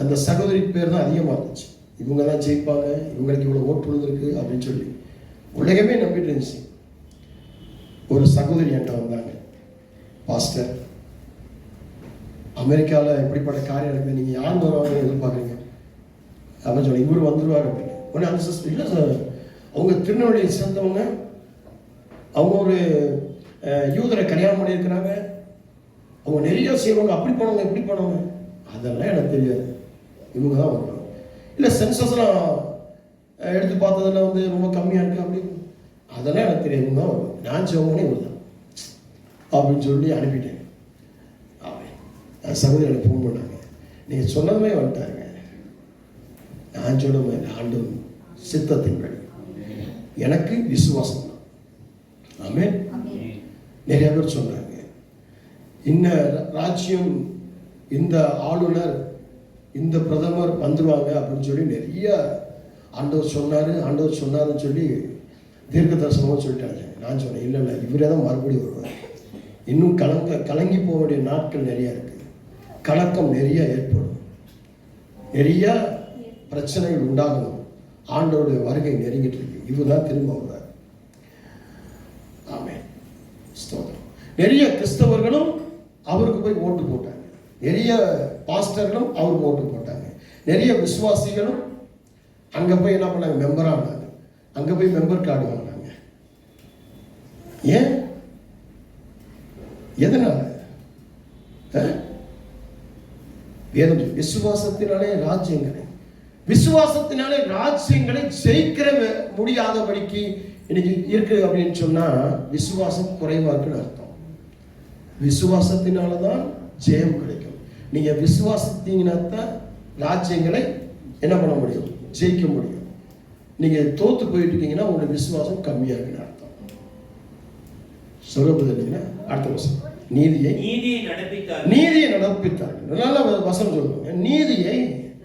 அந்த சகோதரி பேர் தான் அதிகமாக இருந்துச்சு. இவங்க தான் ஜெயிப்பாங்க, இவங்களுக்கு இவ்வளோ ஓட்டு விழுந்திருக்கு அப்படின்னு சொல்லி உலகமே நம்பிட்டு இருந்துச்சு. ஒரு சகோதரி என்கிட்ட வந்தாங்க, பாஸ்டர் அமெரிக்காவில் இப்படிப்பட்ட காரியம் இருக்குது, நீங்கள் யார் வருவாங்க எதிர்பார்க்குறீங்க அப்படின்னு சொல்லி. இவர் வந்துடுவார் அப்படின்னு. உடனே அந்த சிஸ்டர், இல்லை சார், அவங்க திருநெல்வேலியை சேர்ந்தவங்க, அவங்க ஒரு யூதரை கல்யாணம் பண்ணியிருக்கிறாங்க, அவங்க நிறைய செய்வாங்க, அப்படி போனவங்க இப்படி போனவங்க, அதெல்லாம் எனக்கு தெரியாது, இவங்க தான் வருவாங்க. இல்லை சென்சஸ்லாம் எடுத்து பார்த்ததில் வந்து ரொம்ப கம்மியாக இருக்குது அப்படி, அதெல்லாம் எனக்கு தெரியாது, இவங்க தான் வருவாங்க, நான் செய்வோம்னே இவர் தான் அப்படின்னு சொல்லி அனுப்பிட்டேன். சகோதரி எனக்கு ஃபோன் பண்ணாங்க, நீங்கள் சொன்னதுமே வந்துட்டாங்க. நான் சொல்லுவேன், ஆண்டு சித்தத்தின்படி எனக்கு விசுவாசம் தான். ஆமென். நிறைய பேர் சொன்னாங்க, இந்த ராஜ்யம், இந்த ஆளுநர், இந்த பிரதமர் வந்துடுவாங்க அப்படின்னு சொல்லி நிறைய ஆண்டவர் சொன்னாருன்னு சொல்லி தீர்க்க தரிசனமாக சொல்லிட்டாங்க. நான் சொன்னேன், இல்லை இல்லை, இவரே தான் மறுபடியும் வருவார். இன்னும் கலங்கி போக வேண்டிய நாட்கள் நிறையா இருக்குது, கலக்கம் நிறைய ஏற்படும், நிறைய பிரச்சனைகள் உண்டாகணும். ஆண்டவருடைய வருகை நெருங்கிட்டு இருக்கு, இவர் தான் திரும்ப வருவார். ஆமென். ஸ்தோத்திரம். நிறைய கிறிஸ்தவர்களும் அவருக்கு போய் ஓட்டு போட்டாங்க, நிறைய பாஸ்டர்களும் அவருக்கு ஓட்டு போட்டாங்க, நிறைய விசுவாசிகளும் அங்கே போய் என்ன பண்ணாங்க, மெம்பராக இருந்தாங்க, அங்கே போய் மெம்பர் கார்டு வாங்கினாங்க. ஏன்? எதனால? வேதம் விசுவாசத்தினாலே ராஜ்யங்களை, விசுவாசத்தினாலே ராஜ்யங்களை ஜெயிக்கிற முடியாதபடிக்கு இன்னைக்கு இருக்கு அப்படின்னு சொன்னா விசுவாசம் குறைவா இருக்குன்னு அர்த்தம். விசுவாசத்தினாலதான் ஜெயம் கிடைக்கும். நீங்க விசுவாசத்தீங்கன்னா தான் ராஜ்யங்களை என்ன பண்ண முடியும், ஜெயிக்க முடியும். நீங்க தோத்து போயிட்டு இருக்கீங்கன்னா உங்களுடைய விசுவாசம் கம்மியா இருக்குன்னு அர்த்தம். சொல்லுங்க அடுத்த வருஷம் நீதியை நடப்பித்தார். நல்ல வசனம் சொல்லுவாங்க, நீதியை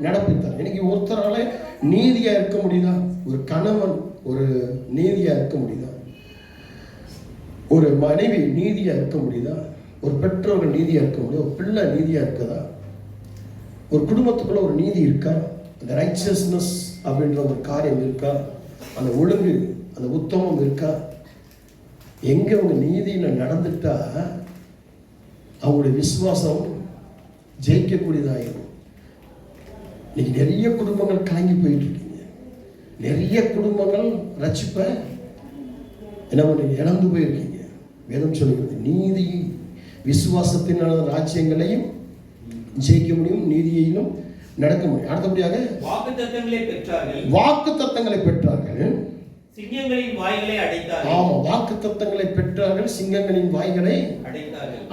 நடப்பித்தார். இன்னைக்கு ஒருத்தரால நீதியா இருக்க முடியுதா? ஒரு கணவன் ஒரு நீதியா இருக்க முடியுதா? ஒரு மனைவி நீதியா இருக்க முடியுதா? ஒரு பெற்றோர்கள் நீதியா இருக்க முடியும்? ஒரு பிள்ளை நீதியா இருக்குதா? ஒரு குடும்பத்துக்குள்ள ஒரு நீதி இருக்கா? அந்த ரைச்சஸ்னஸ் அப்படின்ற ஒரு காரியம் இருக்கா? அந்த ஒழுங்கு, அந்த உத்தமம் இருக்கா? எங்க அவங்க நீதியில நடந்துட்டா அவங்களுடைய விசுவாசம் ஜெயிக்கக்கூடியதாயிரும். இன்னைக்கு நிறைய குடும்பங்கள் கலங்கி போயிட்டு இருக்கீங்க, நிறைய குடும்பங்கள் ரட்சிப்ப என்ன பண்ணீங்க, இழந்து போயிருக்கீங்க. வேதம் சொல்லுகிறது, நீதி விசுவாசத்தினால ராஜ்யங்களையும் ஜெயிக்க முடியும், நீதியையும் நடக்க முடியும். அடுத்தபடியாக வாக்கு தத்தங்களை பெற்றார்கள், சிங்கங்களின் வாய்களை அடைத்தார்கள். ஆமா, வாக்கு தத்தங்களை பெற்றார்கள், சிங்கங்களின் வாய்களை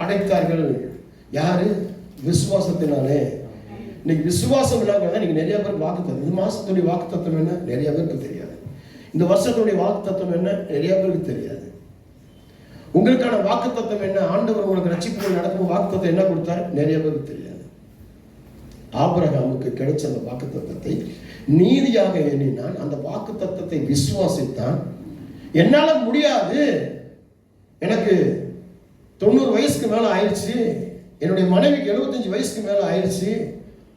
அடைத்தார்கள். யாரு? விசுவாசத்தினாலே. இன்னைக்கு விசுவாசம் இல்லாம நீங்க நிறைய பேர் வாக்கு தத்தம், இந்த மாசத்துடைய வாக்கு தத்தம் என்ன நிறைய பேருக்கு தெரியாது, இந்த வருஷத்துடைய வாக்கு தத்தம் என்ன நிறைய பேருக்கு தெரியாது. உங்களுக்கான வாக்கு தத்தம் என்ன, ஆண்டவர் உங்களுக்கு ரட்சிப்பு நடக்கும் வாக்கு தத்தம் என்ன கொடுத்தார் நிறைய பேருக்கு தெரியாது. ஆபிரகாமுக்கு கிடைச்ச அந்த வாக்கு தத்தத்தை நீதியாக எண்ணினான், அந்த வாக்கு தத்தத்தை விசுவாசித்தான், என்னால முடியாது, எனக்கு 90 வயசுக்கு மேல ஆயிடுச்சு, என்னுடைய மனைவிக்கு 75 வயசுக்கு மேல ஆயிடுச்சு,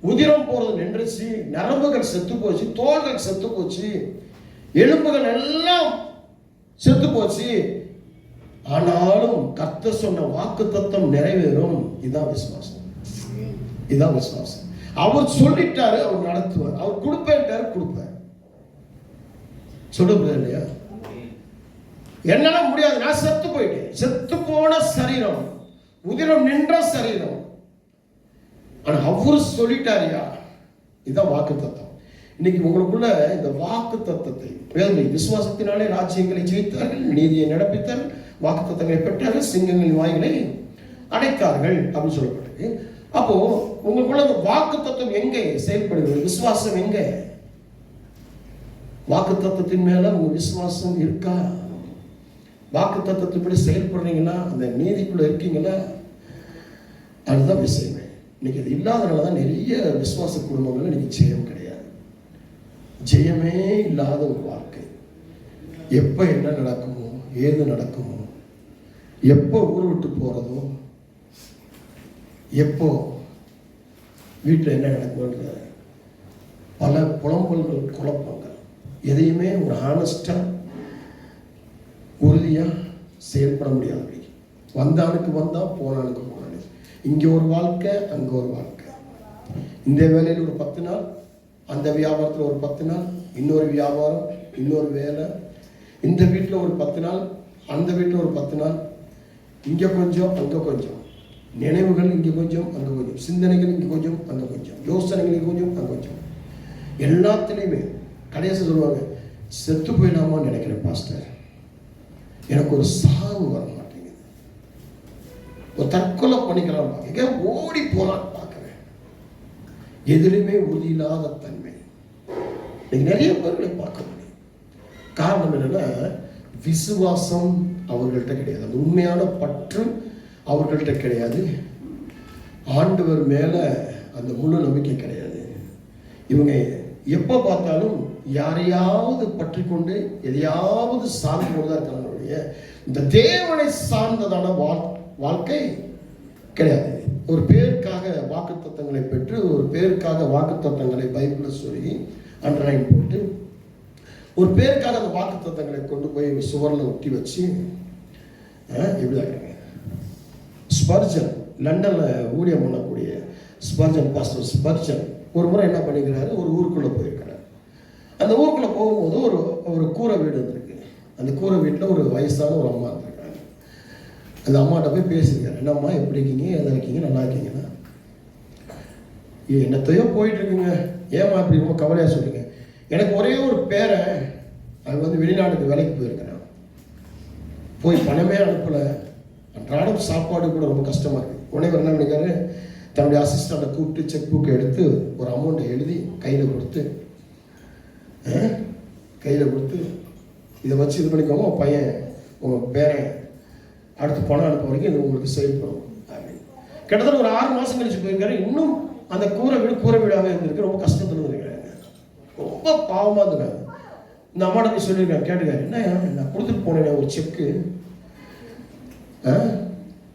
உதிரம் போறது நின்றுச்சு, நரம்புகள் செத்து போச்சு, தோள்கள் செத்து போச்சு, எலும்புகள் எல்லாம் செத்து போச்சு, ஆனாலும் கர்த்தர் சொன்ன வாக்குத்தத்தம் நிறைவேறும். இதான் விசுவாசம், இதான் விசுவாசம். அவர் சொல்லிட்டாரு, அவர் நடத்துவார். அவர் கொடுப்பேன்ட்டாரு, கொடுப்பார். சொல்லுங்க இல்லையா? என்னால முடியாது, நான் செத்து போயிட்டேன், செத்து போன சரீரம், உதிரம் நின்ற சரீரம், ஆனா அவரு சொல்லிட்டாரியா. இதான் வாக்கு தத்தம். இன்னைக்கு உங்களுக்குள்ள இந்த வாக்கு தத்தத்தை, விசுவாசத்தினாலே ராஜ்யங்களை ஜெயித்தார்கள், நீதியை நடப்பித்தார்கள், வாக்கு தத்தங்களை பெற்றார்கள், சிங்கங்களின் வாய்களை அடைத்தார்கள் அப்படின்னு சொல்லப்பட்டது. அப்போ உங்களுக்குள்ள அந்த வாக்கு தத்துவம் எங்கே செயல்படுகிறது? விசுவாசம் எங்க? வாக்கு தத்துவத்தின் மேல உங்க விசுவாசம் இருக்கா? வாக்கு தத்துவத்தின்படி செயல்படுறீங்கன்னா, அந்த நீதிக்குள்ள இருக்கீங்களா? அதுதான் விஷயமே. இன்னைக்கு அது இல்லாதனால தான் நிறைய விசுவாச குடும்பங்கள்ல இன்னைக்கு ஜெயம் கிடையாது. ஜெயமே இல்லாத ஒரு வாழ்க்கை. எப்ப என்ன நடக்குமோ, ஏது நடக்குமோ, எப்போ ஊர் விட்டு போறதோ, எப்போ வீட்டில் என்ன நடக்கும்ன்ற பல புலம்பல்கள், குழப்பங்கள், எதையுமே ஒரு ஆனஸ்டா உறுதியா செயல்பட முடியாது. வந்தானுக்கு வந்தா, போனானுக்கு போனானு, இங்க ஒரு வாழ்க்கை, அங்க ஒரு வாழ்க்கை. இந்த வேலையில் ஒரு 10 நாள், அந்த வியாபாரத்தில் ஒரு 10 நாள், இன்னொரு வியாபாரம், இன்னொரு வேலை, இந்த வீட்டில் ஒரு 10 நாள், அந்த வீட்டில் ஒரு 10 நாள், இங்க கொஞ்சம், அங்க கொஞ்சம், நினைவுகள் இங்க கொஞ்சம், அங்க கொஞ்சம், சிந்தனைகள் இங்க கொஞ்சம், அங்க கொஞ்சம், யோசனைகள் இங்க கொஞ்சம், அங்க கொஞ்சம், எல்லாத்துலேயுமே கடைசி சொல்லுவாங்க, செத்து போயிடாமான்னு நினைக்கிறேன் பாஸ்டர், எனக்கு ஒரு சாவு வர மாட்டேங்குது, ஒரு தற்கொலை பண்ணிக்கலாம், எங்க ஓடி போலான்னு பார்க்கிறேன். எதிலுமே உறுதியில்லாத தன்மை நிறைய பேர்களை பார்க்க முடியும். காரணம் என்னன்னா, விசுவாசம் அவர்கள்ட்ட கிடையாது, அந்த உண்மையான பற்று அவர்கள்ட்ட கிடையாது, ஆண்டவர் மேல அந்த முழு நம்பிக்கை கிடையாது. இவங்க எப்போ பார்த்தாலும் யாரையாவது பற்றி கொண்டு எதையாவது சார்ந்து கொண்டுதான் இருக்கிறாங்க. இந்த தேவனை சார்ந்ததான வாழ்க்கை கிடையாது. ஒரு பேருக்காக வாக்கு தத்தங்களை பெற்று, ஒரு பேருக்காக வாக்கு தத்தங்களை பைபிள்ல சொல்லி அண்டர்லைன் போட்டு, ஒரு பேருக்காக அந்த வாக்கு தத்தங்களை கொண்டு போய் சுவரில் ஒட்டி வச்சு இப்படிதான். ஸ்பர்ஜன், லண்டன்ல ஊழியம் பண்ணக்கூடிய ஸ்பர்ஜன், பாஸ்டர் ஸ்பர்ஜன் ஒரு முறை என்ன பண்ணிக்கிறாரு, ஒரு ஊருக்குள்ள போயிருக்கிறார். அந்த ஊருக்குள்ள போகும்போது ஒரு கூரை வீடு இருந்திருக்கு. அந்த கூரை வீட்டில் ஒரு வயசான ஒரு அம்மா இருந்திருக்காங்க. அந்த அம்மாட்ட போய் பேசியிருக்காரு, என்னம்மா எப்படி இருக்கீங்க, எதை இருக்கீங்க, நல்லா இருக்கீங்கன்னா, என்னத்தையோ போயிட்டு இருக்குங்க, ஏமா இப்படி ரொம்ப கவலையாக சொல்லுங்க, எனக்கு ஒரே ஒரு பேரை, அது வெளிநாட்டுக்கு வேலைக்கு போயிருக்கிறேன், போய் பணமே அனுப்பலை, அன்றாடம் சாப்பாடு கூட ரொம்ப கஷ்டமாக இருக்குது. உடனே என்ன பண்ணிக்காரு, தன்னுடைய அசிஸ்டண்ட்டை கூப்பிட்டு செக் புக்கை எடுத்து ஒரு அமௌண்ட்டை எழுதி கையில் கொடுத்து இதை வச்சு இது பண்ணிக்கோங்க, உங்கள் பையன், உங்கள் பேரன் அடுத்து பணம் அனுப்ப வரைக்கும் இது உங்களுக்கு செயல்படும் அப்படின்னு. கிட்டத்தட்ட ஒரு 6 மாதம் கழிச்சு போயிருக்காரு. இன்னும் அந்த கூரை வீடாகவே இருந்திருக்கு. ரொம்ப கஷ்டத்தில் இருந்திருக்கிறாங்க, ரொம்ப பாவமாக இருந்திருக்காங்க. இந்த அம்மாட்ட போய் சொல்லியிருக்காங்க, கேட்டுக்காரு, என்ன நான் கொடுத்துட்டு போனேன் ஒரு செக்கு,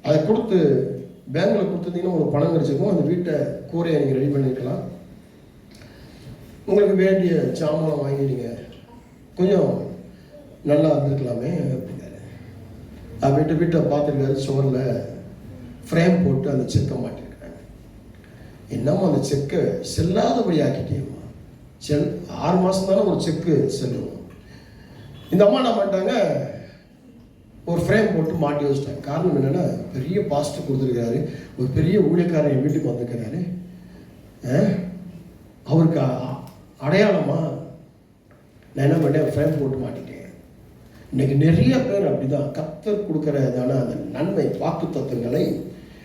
அதை கொடுத்து பேங்கில் கொடுத்துருந்தீங்கன்னா உங்களுக்கு பணம் கிடைச்சிருக்கும், அந்த வீட்டை கூரையை நீங்கள் ரெடி பண்ணியிருக்கலாம், உங்களுக்கு வேண்டிய சாமானை வாங்கி நீங்கள் கொஞ்சம் நல்லா இருந்திருக்கலாமே அப்படிங்கிறாரு. வீட்டை பார்த்துருக்காரு, சுவரில் ஃப்ரேம் போட்டு அந்த செக்கை மாட்டிருக்காங்க. என்னமோ அந்த செக்கை செல்லாதபடி ஆக்கிட்டேம்மா, 6 மாதம் தானே ஒரு செக்கு செல்லுவோம். இந்த அம்மா என்ன பண்ணிட்டாங்க, ஒரு ஃப்ரேம் போட்டு மாட்டி வச்சுட்டாங்க. காரணம் என்னென்னா, பெரிய பாஸ்டர் கொடுத்துருக்காரு, ஒரு பெரிய ஊழியக்காரன் என் வீட்டுக்கு வந்துருக்கிறாரு, அவருக்கு அடையாளமா நான் என்ன பண்ணேன், ஃப்ரேம் போட்டு மாட்டிட்டேன். இன்னைக்கு நிறைய பேர் அப்படிதான் கர்த்தர் கொடுக்கறதான அந்த நன்மை வாக்கு தத்துவங்களை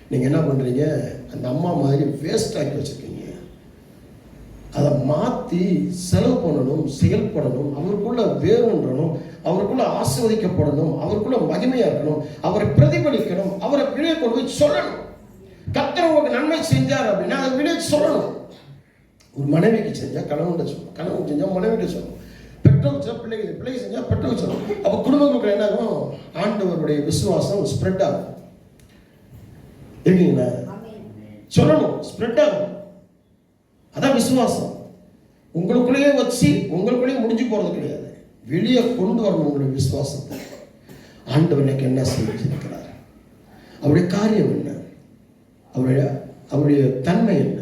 நீங்கள் என்ன பண்ணுறீங்க, அந்த அம்மா மாதிரி வேஸ்ட் ஆக்கி வச்சுருக்கீங்க. அதை மாற்றி செலவு பண்ணணும், செயல்படணும், அவருக்குள்ள வேறுன்றணும், அவருக்குள்ள ஆசீர்வதிக்கப்படணும், அவருக்குள்ள மகிமையாக இருக்கணும், அவரை பிரதிபலிக்கணும், அவரை வெளியே கொண்டு போய் சொல்லணும். கர்த்தர் உங்களுக்கு நன்மை செஞ்சார் அப்படின்னா அதை வெளியே சொல்லணும். ஒரு மனைவிக்கு செஞ்சால் கணவன் சொல்லணும், கணவன் செஞ்சால் மனைவிட்டு சொல்லணும், பெற்ற வச்சா பிள்ளைங்க செஞ்சா பெற்ற வச்சிடும். அப்போ குடும்பங்களுக்கு என்ன ஆகும்? ஆண்டவருடைய விசுவாசம் ஸ்ப்ரெட் ஆகும். இருக்கீங்களா? சொல்லணும், ஸ்ப்ரெட் ஆகும். அதான் விசுவாசம். உங்களுக்குள்ளேயே வச்சு உங்களுக்குள்ளேயே முடிஞ்சு போறது கிடையாது. வெளியே கொண்டு வரணும் உங்களுடைய விசுவாசத்தை. ஆண்டவர் எனக்கு என்ன செஞ்சிருக்கிறார், அவருடைய காரியம் என்ன, அவருடைய தன்மை என்ன,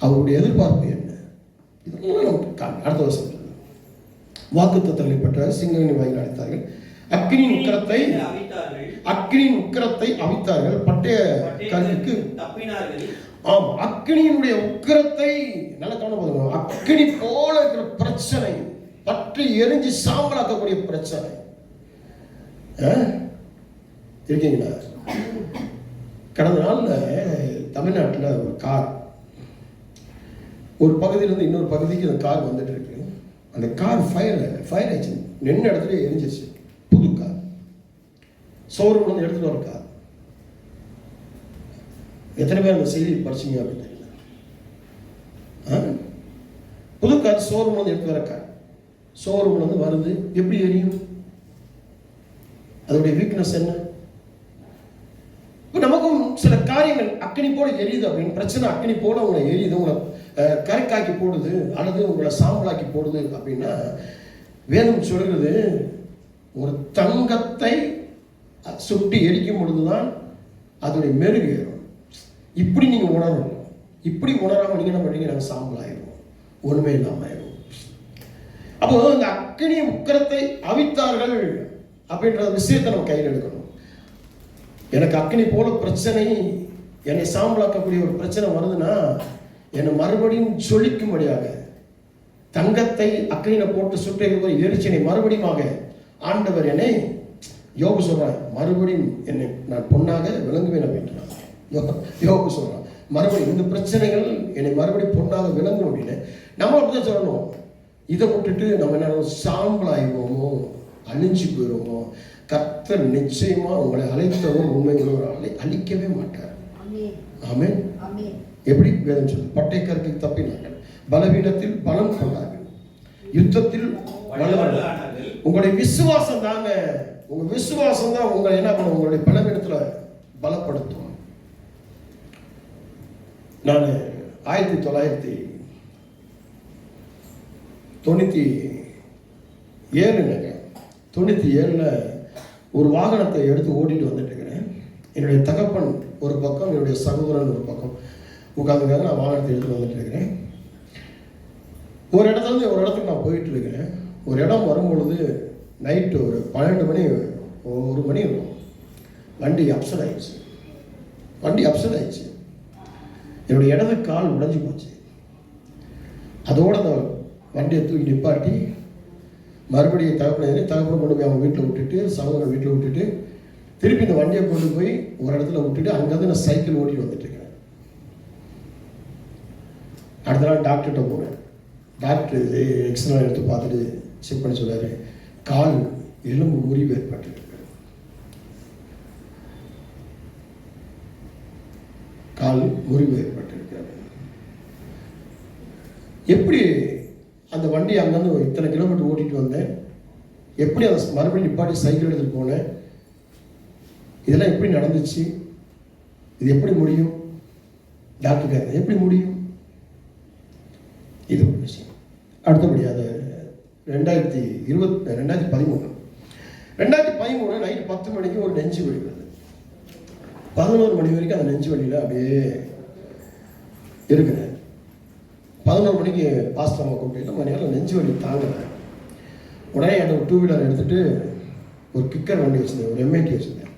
அவருடைய எதிர்பார்ப்பு என்ன, இதெல்லாம் நமக்கு அடுத்த வருஷம் வாக்குத்தத்தங்களை பெற்ற சிங்கங்களின் வாயில் அழைத்தார்கள். அக்கினியின் உக்கிரத்தை அவித்தார்கள். பட்டய கல்விக்கு தப்பினார்கள். ஆம், அக்கினியினுடைய உக்கிரத்தை நல்ல கவனம். அக்கினி போல இருக்கிற பிரச்சனை, பற்றி எரிஞ்சு சாம்பலாக்கக்கூடிய பிரச்சனை இருக்கீங்களா? கடந்த நாள்ல தமிழ்நாட்டில் ஒரு கார் ஒரு பகுதியிலிருந்து இன்னொரு பகுதிக்கு அந்த கார் வந்துட்டு இருக்கு. அந்த கார் ஃபயர் ஆயிடுச்சு. நின்று இடத்துல எரிஞ்சிச்சு. புது கார், ஷோரூம்ல வந்து எடுத்துட்டு வர கார். எத்தனை பேர் அந்த செய்தி படிச்சீங்க அப்படின்னு தெரியல. புது கார் ஷோரூம்ல வந்து எடுத்து வர கார், ஷோரூம்ல வந்து வருது. எப்படி எரியும்? அதோடைய வீக்னஸ் என்ன? இப்போ நமக்கும் சில காரியங்கள் அக்கினி போல எரியுது அப்படின்னு பிரச்சனை அக்கினி போல உங்களை எரியுது, உங்களை கரைக்காக்கி போடுது, அல்லது உங்களை சாம்பலாக்கி போடுது அப்படின்னா வேதம் சொல்கிறது, ஒரு தங்கத்தை சுட்டி எரிக்கும் பொழுதுதான் அதோடைய மெருகு ஏறும். இப்படி நீங்க உணரணும். இப்படி உணராம நீங்க என்ன பண்ணீங்க? நாங்கள் சாம்பலாயிடுவோம், ஒண்ணுமே இல்லாம ஆயிடுவோம். அப்போ இந்த அக்கினி உக்கிரத்தை அவித்தார்கள் அப்படின்ற விஷயத்தை நம்ம கையில் எடுக்கணும். எனக்கு அக்கினி போல பிரச்சனை, என்னை சாம்பலாக்கக்கூடிய ஒரு பிரச்சனை வருதுன்னா என்னை மறுபடியும் ஜொலிக்கும்படியாக தங்கத்தை அக்கினியில போட்டு சுட்ட எரிச்சனை மறுபடியும் ஆண்டவர் என்னை யோபு சொல்றான், மறுபடியும் என்னை நான் பொன்னாக விளங்குவேன் அப்படின்றான். யோபு சொல்றான், மறுபடியும் இந்த பிரச்சனைகள் என்னை மறுபடியும் பொன்னாக விளங்கும் அப்படின்னு நம்ம அப்படிதான் சொல்லணும். இதை விட்டுட்டு நம்ம என்ன சாம்பலாயிடுவோமோ, அழிஞ்சு போயிடுவோமோ? கர்த்தர் நிச்சயமா உங்களை அழைத்தவர் உண்மை உள்ளவரை அழிக்கவே மாட்டார். ஆமென். எப்படி வேதம் சொல்லு? பட்டயக்கருக்கு தப்பினார்கள், பலவீனத்தில் பலம் கொண்டார்கள், யுத்தத்தில் வல்லவர்களானார்கள். உங்களுடைய விசுவாசம் தாங்க, உங்க விசுவாசம் தான் உங்களை என்ன பண்ணும்? உங்களுடைய பலவீனத்துல பலப்படுத்தும். நான் 1997 ஒரு வாகனத்தை எடுத்து ஓட்டிட்டு வந்துட்டு இருக்கிறேன். என்னுடைய தகப்பன் ஒரு பக்கம், என்னுடைய சகோதரன் ஒரு பக்கம் உட்காந்துருக்காங்க. நான் வாகனத்தை எடுத்து வந்துட்டு இருக்கிறேன். ஒரு இடத்துலேருந்து ஒரு இடத்துக்கு நான் போயிட்டு இருக்கிறேன். ஒரு இடம் வரும்பொழுது நைட்டு ஒரு 12 மணி 1 மணி இருக்கும். வண்டி அப்செட் ஆயிடுச்சு. என்னுடைய இடது கால் உடைஞ்சு போச்சு. அதோட அந்த வண்டியை தூக்கி நிப்பாட்டி மறுபடியும் தகப்பனை கொண்டு போய் அவங்க வீட்டில் விட்டுட்டு, சகோதரன் வீட்டில் விட்டுட்டு, திருப்பி இந்த வண்டியை கொண்டு போய் ஒரு இடத்துல விட்டுட்டு அங்கேருந்து நான் சைக்கிள் ஓட்டிட்டு வந்துட்டு இருக்கேன். அடுத்த நாள் டாக்டர்கிட்ட போகிறேன். டாக்டர் எக்ஸ்ரே எடுத்து பார்த்துட்டு செக் பண்ணி சொல்றாரு, கால் எலும்பு முறிவு ஏற்பட்டு. கால் முறிவு ஏற்பட்டிருக்கிறது. எப்படி அந்த வண்டி அங்கேருந்து இத்தனை கிலோமீட்டர் ஓட்டிட்டு வந்தேன், எப்படி அதை மறுபடியும் நிப்பாட்டி சைக்கிள் எடுத்துட்டு போனேன், இதெல்லாம் எப்படி நடந்துச்சு, இது எப்படி முடியும்? டாக்டர் கேட்க எப்படி முடியும்? இது ஒரு விஷயம். அடுத்தபடியாக 2013 நைட்டு 10 மணிக்கு ஒரு நெஞ்சு வலி வருது. 11 மணி வரைக்கும் அந்த நெஞ்சு வலியில் அப்படியே இருக்கிறேன். 11 மணிக்கு பாஸ்டம்மா கூப்பிட்டு மணியால் நெஞ்சு வலி தாங்கலை. உடனே என்னோட 2 வீலர் எடுத்துகிட்டு ஒரு கிக்கர் வண்டி வச்சுருந்தேன், ஒரு எம்ஐடி வச்சுருந்தேன்.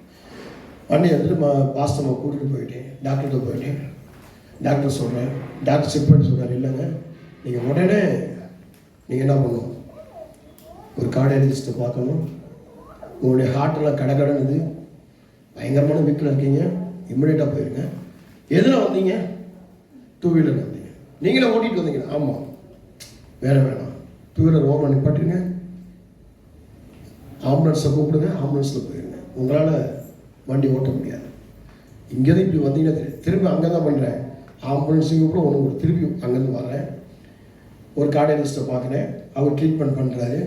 வண்டி எடுத்துகிட்டு பாஸ்டம்மா கூட்டிகிட்டு போயிட்டேன். டாக்டர்கிட்ட போயிட்டேன். டாக்டர் சொல்கிறேன், டாக்டர் செக் பண்ணி சொல்கிறார், இல்லைங்க நீங்கள் உடனே நீங்கள் என்ன பண்ணணும், ஒரு கார்டியாலஜிஸ்ட்டை பார்க்கணும். உங்களுடைய ஹார்ட்டெல்லாம் கடகடனுது, பயங்கரமான வீக்கில் இருக்கீங்க, இம்மிடியட்டாக போயிருங்க. எதில் வந்தீங்க? 2 வீலர் வந்தீங்க. நீங்களே ஓட்டிகிட்டு வந்தீங்க? ஆமாம். வேணாம் 2 வீலர் ஓவர் நிப்பாட்டுங்க, ஆம்புலன்ஸை கூப்பிடுங்க, ஆம்புலன்ஸில் போயிருங்க. உங்களால் வண்டி ஓட்ட முடியாது. இங்கேருந்து இப்படி வந்தீங்கன்னா திரும்பி அங்கே தான் பண்ணுறேன், ஆம்புலன்ஸுக்கு கூட ஒன்று திருப்பி அங்கேருந்து வரேன். ஒரு கார்டியாலஜிஸ்ட்டை பார்க்குறேன். அவர் ட்ரீட்மெண்ட் பண்ணுறாரு.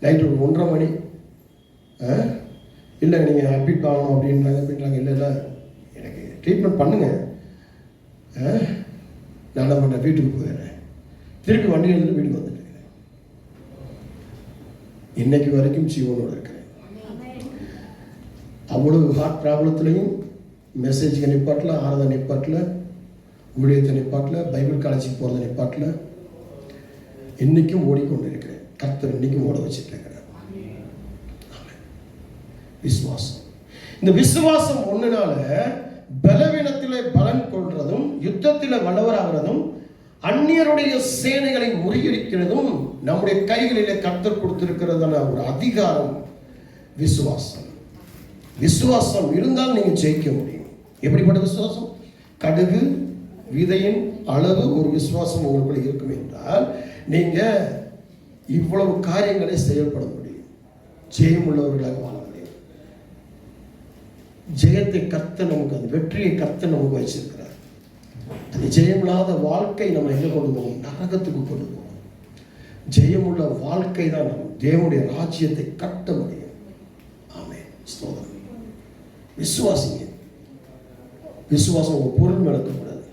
நைட்டு ஒரு 1:30 மணி. இல்லை நீங்கள் அட்மிட் ஆகணும் அப்படின்றாங்க. இல்லை எனக்கு ட்ரீட்மெண்ட் பண்ணுங்கள், நான் என்ன பண்ணுறேன், வீட்டுக்கு போயிடுறேன். திருப்பி வண்டி எடுத்துட்டு வீட்டுக்கு வந்துட்டேன். இன்னைக்கு வரைக்கும் ஜீவனோடு இருக்கிறேன். அவ்வளவு ஹார்ட் ப்ராப்ளத்துலையும் மெசேஜுக்கு நிப்பாட்டில், ஆராதனை நிப்பாட்டில், ஊழியத்தை நிப்பாட்டில், பைபிள் காலேஜுக்கு போகிறத நிப்பாட்டில், இன்னைக்கும் ஓடிக்கொண்டு இருக்கிறேன். கர்த்தர் இன்னைக்கும் ஓட வச்சுட்டு இருக்கிறேன். விசுவாசம். இந்த விசுவாசம் ஒண்ணுனால பலவீனத்திலே பலன் கொள்றதும், யுத்தத்தில் வல்லவராகிறதும், அந்நியருடைய சேனைகளை முறியடிக்கிறதும் நம்முடைய கைகளிலே கர்த்தர் கொடுத்திருக்கிறதான ஒரு அதிகாரம் விசுவாசம். விசுவாசம் இருந்தால் நீங்க ஜெயிக்க முடியும். எப்படிப்பட்ட விசுவாசம்? கடுகு விதையின் அளவு ஒரு விசுவாசம் உங்களுக்குள்ள இருக்கும் என்றால் நீங்க இவ்வளவு காரியங்களை செயல்பட முடியும். ஜெயம் உள்ளவர்களாக வாழ முடியும். ஜெயத்தை கர்த்தர் நமக்கு, அந்த வெற்றியை கர்த்தர் நமக்கு வச்சிருக்கிறார். அது ஜெயமில்லாத வாழ்க்கை நம்ம எங்க கொண்டு போகும்? நரகத்துக்கு கொண்டு போகும். ஜெயமுள்ள வாழ்க்கை தான் நம்ம தேவனுடைய ராஜ்யத்தை கட்ட முடியும். ஆமென். ஸ்தோத்திரம். விசுவாசிங்க. விசுவாசம் உங்க பொருள் மேல இருக்கக்கூடாது,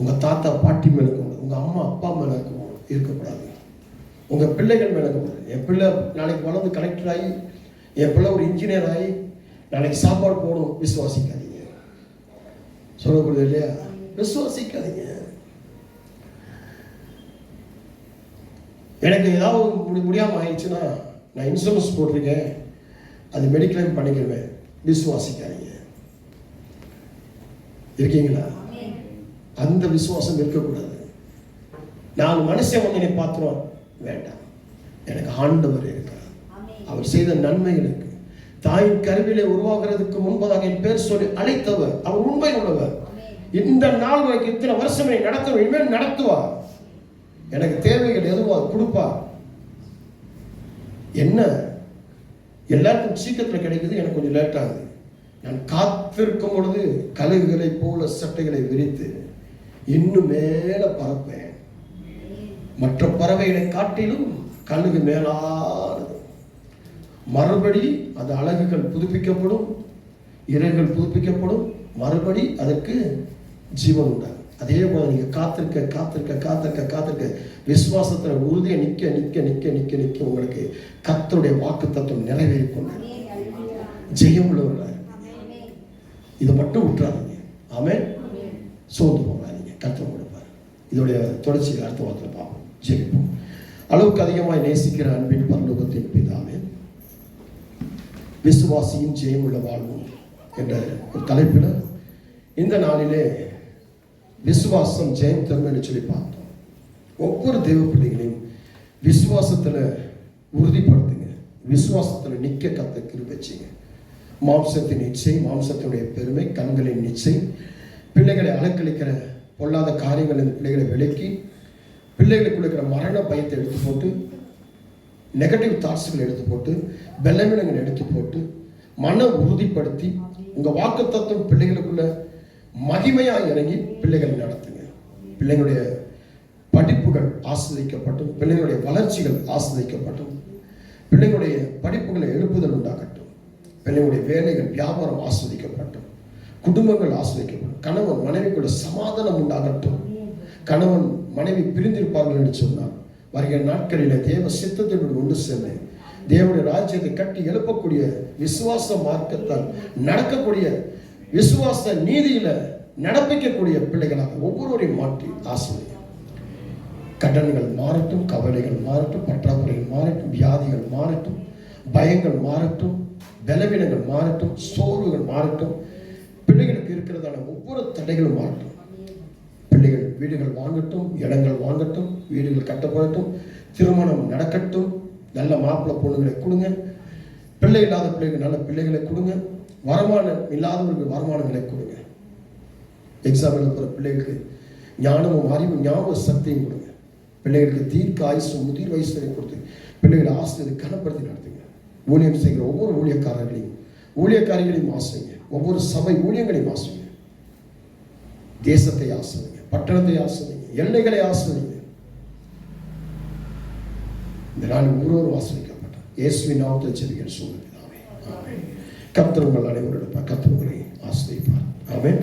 உங்க தாத்தா பாட்டி மேல இருக்கக்கூடாது, உங்க அம்மா அப்பா மேல இருக்கக்கூடாது, உங்க பிள்ளைகள் மேல இருக்கக்கூடாது. என் பிள்ளை நாளைக்கு வளர்ந்து கலெக்டர் ஆகி, என் பிள்ளை ஒரு இன்ஜினியர் ஆகி நாளைக்கு சாப்பாடு போடும், விசுவாசிக்காதீங்க. சொல்லக்கூடாது இல்லையா? விசுவாசிக்காதீங்க. எனக்கு ஏதாவது முடியாமல் ஆயிடுச்சுன்னா நான் இன்சூரன்ஸ் போட்டிருக்கேன், அது மெடிக்ளைம் பண்ணிக்கிறேன், விசுவாசிக்காதீங்க. இருக்கீங்களா? அந்த விசுவாசம் இருக்கக்கூடாது. நான் மனுஷன் வந்து என்னை பார்த்துருவோம் வேண்டாம். எனக்கு ஆண்டவர் இருக்கிறார், அவர் செய்த நன்மைகள் இருக்கு. தாயின் கருவிலே உருவாகிறதுக்கு முன்பதாக என் பேர் சொல்லி அழைத்தவர், அவர் உண்மை உள்ளவர். இந்த நாள் வரைக்கும் இத்தனை வருஷம் நடத்துவார், இனிமேல் நடத்துவார். எனக்கு தேவைகள் எதுவோ கொடுப்பார். என்ன எல்லாருக்கும் சீக்கிரத்தில் கிடைக்குது, எனக்கு கொஞ்சம் லேட் ஆகுது. நான் காத்திருக்கும் பொழுது கழுகுகளை போல சட்டைகளை விரித்து இன்னும் மேல பறப்பேன். மற்ற பறவைகளை காட்டிலும் கழுகு மேலானது. மறுபடி அந்த அழகுகள் புதுப்பிக்கப்படும், இறைகள் புதுப்பிக்கப்படும், மறுபடி அதற்கு ஜீவன் உண்டாகும். அதே போல நீங்க காத்திருக்க காத்திருக்க காத்திருக்க காத்திருக்க விசுவாசத்துல உறுதியை நிக்க நிக்க நிக்க நிக்க நிக்க உங்களுக்கு கர்த்தருடைய வாக்கு தத்துவம் நிறைவேறி கொண்டு ஜெயம் உள்ளவர்களாக இதை மட்டும் விட்டுறாதீங்க. ஆமென். சோர்ந்து போகாதீங்க, கர்த்தர் கொடுப்பார். இதோடைய தொடர்ச்சி அடுத்த வாரத்தில் பார்ப்போம். ஜெயிப்போம். அளவுக்கு அதிகமாக நேசிக்கிற அன்பின் பரலோகத்தின் பிதாவே, விசுவாசியின் ஜெயமுள்ள வாழ்வு என்ற ஒரு தலைப்பில் இந்த நாளிலே விசுவாசம் ஜெயம் தரும் என்று சொல்லி பார்த்தோம். ஒவ்வொரு தெய்வ பிள்ளைகளையும் விசுவாசத்தில் உறுதிப்படுத்துங்க, விசுவாசத்தில் நிற்க கத்த கிருபை செய்யுங்க. மாம்சத்தின் இச்சை, மாம்சத்தினுடைய பெருமை, கண்களின் இச்சை, பிள்ளைகளை அலக்களிக்கிற பொல்லாத காரியங்கள் இந்த பிள்ளைகளை விலக்கி பிள்ளைகளுக்கு இருக்கிற மரண பயத்தை எடுத்து போட்டு, நெகட்டிவ் தாட்ஸ்களை எடுத்து போட்டு, பலவீனங்களை எடுத்து போட்டு மன உறுதிப்படுத்தி உங்கள் வாக்கு தத்துவம் பிள்ளைகளுக்குள்ள மகிமையாக இறங்கி பிள்ளைகளை நடத்துங்க. பிள்ளைங்களுடைய படிப்புகள் ஆஸ்வதிக்கப்பட்டும், பிள்ளைங்களுடைய வளர்ச்சிகள் ஆஸ்வதிக்கப்பட்டும், பிள்ளைங்களுடைய படிப்புகளை எழுப்புதல் உண்டாகட்டும், பிள்ளைங்களுடைய வேலைகள் வியாபாரம் ஆஸ்வதிக்கப்பட்டும், குடும்பங்கள் ஆஸ்வதிக்கப்படும், கணவன் மனைவிக்குள்ள சமாதானம் உண்டாகட்டும். கணவன் மனைவி பிரிந்திருப்பார்கள் என்று சொன்னார். வருகிற நாட்களில் தேவ சித்தத்திற்கு ஒன்று சேர்ந்து தேவனுடைய ராஜ்யத்தை கட்டி எழுப்பக்கூடிய விசுவாச மார்க்கத்தால் நடக்கக்கூடிய விசுவாச நீதியில நடப்பிக்கக்கூடிய பிள்ளைகளாக ஒவ்வொருவரையும் மாற்றி ஆசிரியர். கடன்கள் மாறட்டும், கவலைகள் மாறட்டும், பற்றாக்குறைகள் மாறட்டும், வியாதிகள் மாறட்டும், பயங்கள் மாறட்டும், பலவீனங்கள் மாறட்டும், சோர்வுகள் மாறட்டும், பிள்ளைகளுக்கு இருக்கிறதான ஒவ்வொரு தடைகளும் மாறட்டும். பிள்ளைகள் வீடுகள் வாங்கட்டும், இடங்கள் வாங்கட்டும், வீடுகள் கட்டப்படட்டும், திருமணம் நடக்கட்டும், நல்ல மாப்பிள்ளை பொண்ணுகளை கொடுங்க, பிள்ளை இல்லாத பிள்ளைகள் நல்ல பிள்ளைகளை கொடுங்க, வருமானம் இல்லாதவர்களுக்கு வருமானங்களை கொடுங்க, எக்ஸாம் எழுத போகிற பிள்ளைகளுக்கு ஞானமும் அறிவும் ஞாபக சக்தியும் கொடுங்க, பிள்ளைகளுக்கு தீர்க்க ஆயுசும் முதிர் வயசு வரை கொடுத்து பிள்ளைகளை ஆசிரியர் கனப்படுத்தி நடத்துங்க. ஊழியம் செய்கிற ஒவ்வொரு ஊழியக்காரிகளையும் ஆசைங்க, ஒவ்வொரு சபை ஊழியங்களையும் ஆசைங்க. தேசத்தை ஆசிரியங்க, பட்டணத்தை ஆசிரியங்க, எல்லைகளை ஆசிரியங்க, இந்த நாள் ஒவ்வொரு ஆசீர்வதிக்கப்பட்டோம். இயேசுவின் நாமத்தில் ஜெபிக்கிறேன். சொல்லுங்கள். ஆமென். கர்த்தர் உங்கள் அனைவரோட கர்த்தர் உங்களை ஆசீர்வதிப்பார். ஆமென்.